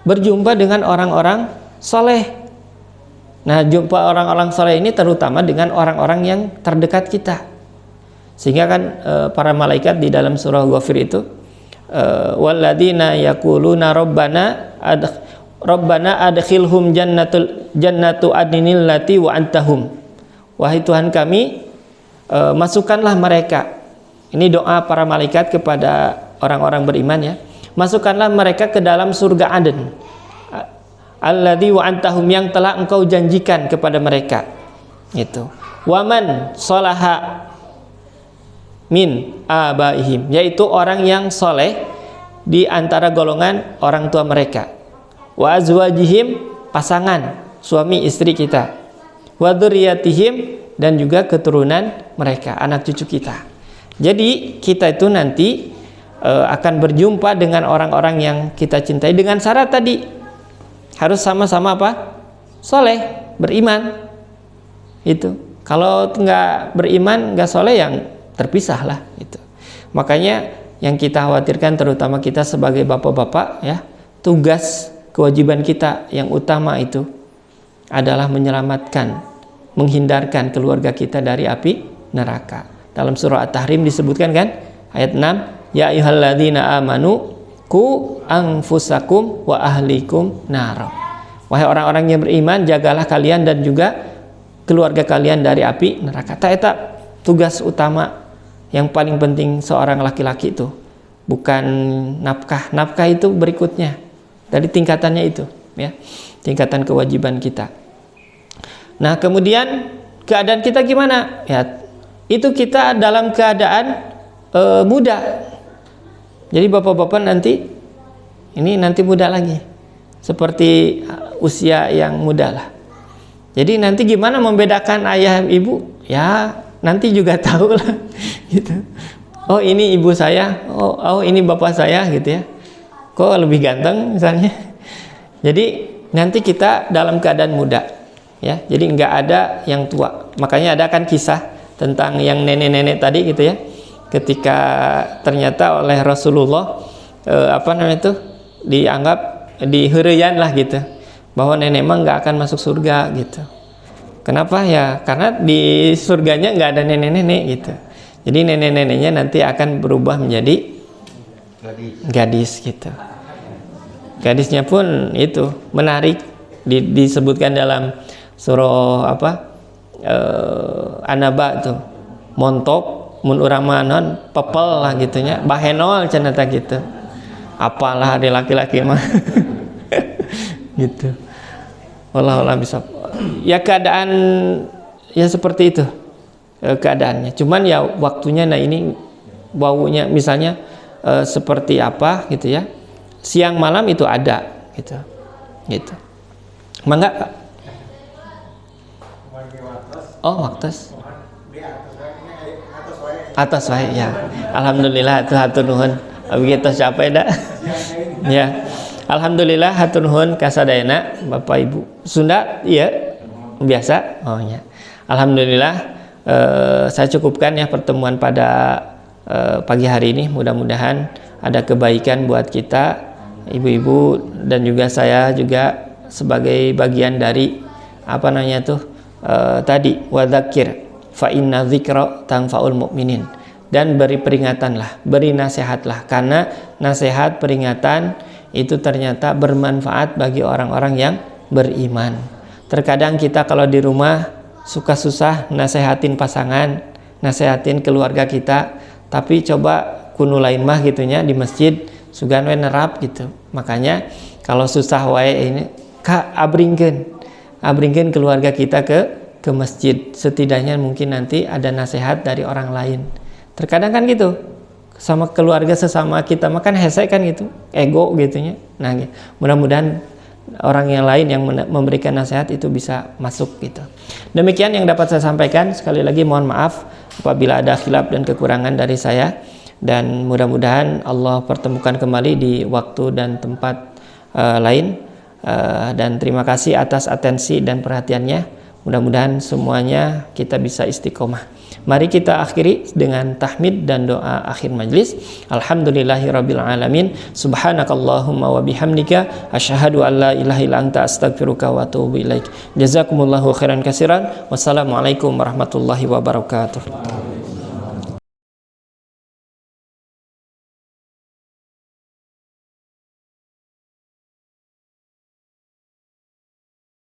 berjumpa dengan orang-orang soleh. Nah, jumpa orang-orang soleh ini terutama dengan orang-orang yang terdekat kita. Sehingga kan para malaikat di dalam surah Ghafir itu, walladzina yaquluna rabbana adkhilhum jannatu adninil lati wa antahum. Wahai Tuhan kami, masukkanlah mereka. Ini doa para malaikat kepada orang-orang beriman ya. Masukkanlah mereka ke dalam surga Aden. Alladzi wa antahum, yang telah engkau janjikan kepada mereka. Itu. Waman sholaha min abaihim, yaitu orang yang soleh di antara golongan orang tua mereka. Wa azwajihim, pasangan suami istri kita. Wa dzurriyyatihim, dan juga keturunan mereka, anak cucu kita. Jadi kita itu nanti akan berjumpa dengan orang-orang yang kita cintai dengan syarat tadi harus sama-sama apa? Soleh, beriman. Itu. Kalau nggak beriman, nggak soleh, yang terpisah lah. Itu. Makanya yang kita khawatirkan, terutama kita sebagai bapak-bapak ya, tugas kewajiban kita yang utama itu adalah menyelamatkan, menghindarkan keluarga kita dari api neraka. Dalam surah At-Tahrim disebutkan kan ayat 6, ya ayyuhalladzina amanu qu anfusakum wa ahlikum nar. Wahai orang-orang yang beriman, jagalah kalian dan juga keluarga kalian dari api neraka. Eta tugas utama yang paling penting seorang laki-laki itu. Bukan nafkah. Nafkah itu berikutnya. Dari tingkatannya itu, ya. Tingkatan kewajiban kita. Nah, kemudian keadaan kita gimana? Ya, itu kita dalam keadaan muda. Jadi bapak-bapak nanti muda lagi, seperti usia yang muda lah. Jadi nanti gimana membedakan ayah ibu? Ya nanti juga tahu lah, gitu. Oh ini ibu saya, oh ini bapak saya, gitu ya. Kok lebih ganteng misalnya. Jadi nanti kita dalam keadaan muda, ya. Jadi nggak ada yang tua. Makanya ada kan kisah tentang yang nenek-nenek tadi, gitu ya. Ketika ternyata oleh Rasulullah dianggap dihurian lah gitu, bahwa nenek mah nggak akan masuk surga gitu. Kenapa ya? Karena di surganya nggak ada nenek-nenek gitu. Jadi nenek-neneknya nanti akan berubah menjadi gadis gitu. Gadisnya pun itu menarik, disebutkan dalam surah anaba tuh montok mun urang manon pepel lah gitunya bahenol cenah teh gitu. Apalah ada laki-laki mah gitu. Wallah bisa. Ya keadaan ya seperti itu keadaannya. Cuman ya waktunya nah ini baunya misalnya seperti apa gitu ya. Siang malam itu ada gitu. Gitu. Mangga Pak. Oh, waktos. Atas wae ya. Alhamdulillah hatur nuhun. Abdi tos capek da. Ya. Alhamdulillah hatur nuhun kasadayana Bapak Ibu. Sunda iya biasa. Oh ya. Alhamdulillah saya cukupkan ya pertemuan pada pagi hari ini. Mudah-mudahan ada kebaikan buat kita ibu-ibu dan juga saya juga sebagai bagian dari apa namanya tuh tadi wadzakir fa inna dzikra tanfa'ul mu'minin, dan beri peringatanlah, beri nasihatlah, karena nasihat peringatan itu ternyata bermanfaat bagi orang-orang yang beriman. Terkadang kita kalau di rumah suka susah nasehatin pasangan, nasehatin keluarga kita, tapi coba kuno lain mah gitunya di masjid sugan we nerap gitu. Makanya kalau susah wae ini Kak abringkeun keluarga kita ke masjid, setidaknya mungkin nanti ada nasihat dari orang lain. Terkadang kan gitu sama keluarga sesama kita makan hese kan gitu, ego gitunya. Nah mudah-mudahan orang yang lain yang memberikan nasihat itu bisa masuk gitu. Demikian yang dapat saya sampaikan. Sekali lagi mohon maaf apabila ada khilaf dan kekurangan dari saya, dan mudah-mudahan Allah pertemukan kembali di waktu dan tempat lain. Dan terima kasih atas atensi dan perhatiannya. Mudah-mudahan semuanya kita bisa istiqomah. Mari kita akhiri dengan tahmid dan doa akhir majlis. Alhamdulillahirabbil alamin. Subhanakallahumma wa bihamdika asyhadu an la ilaha illa anta astaghfiruka wa atubu ilaik. Jazakumullahu khairan katsiran. Wassalamualaikum warahmatullahi wabarakatuh.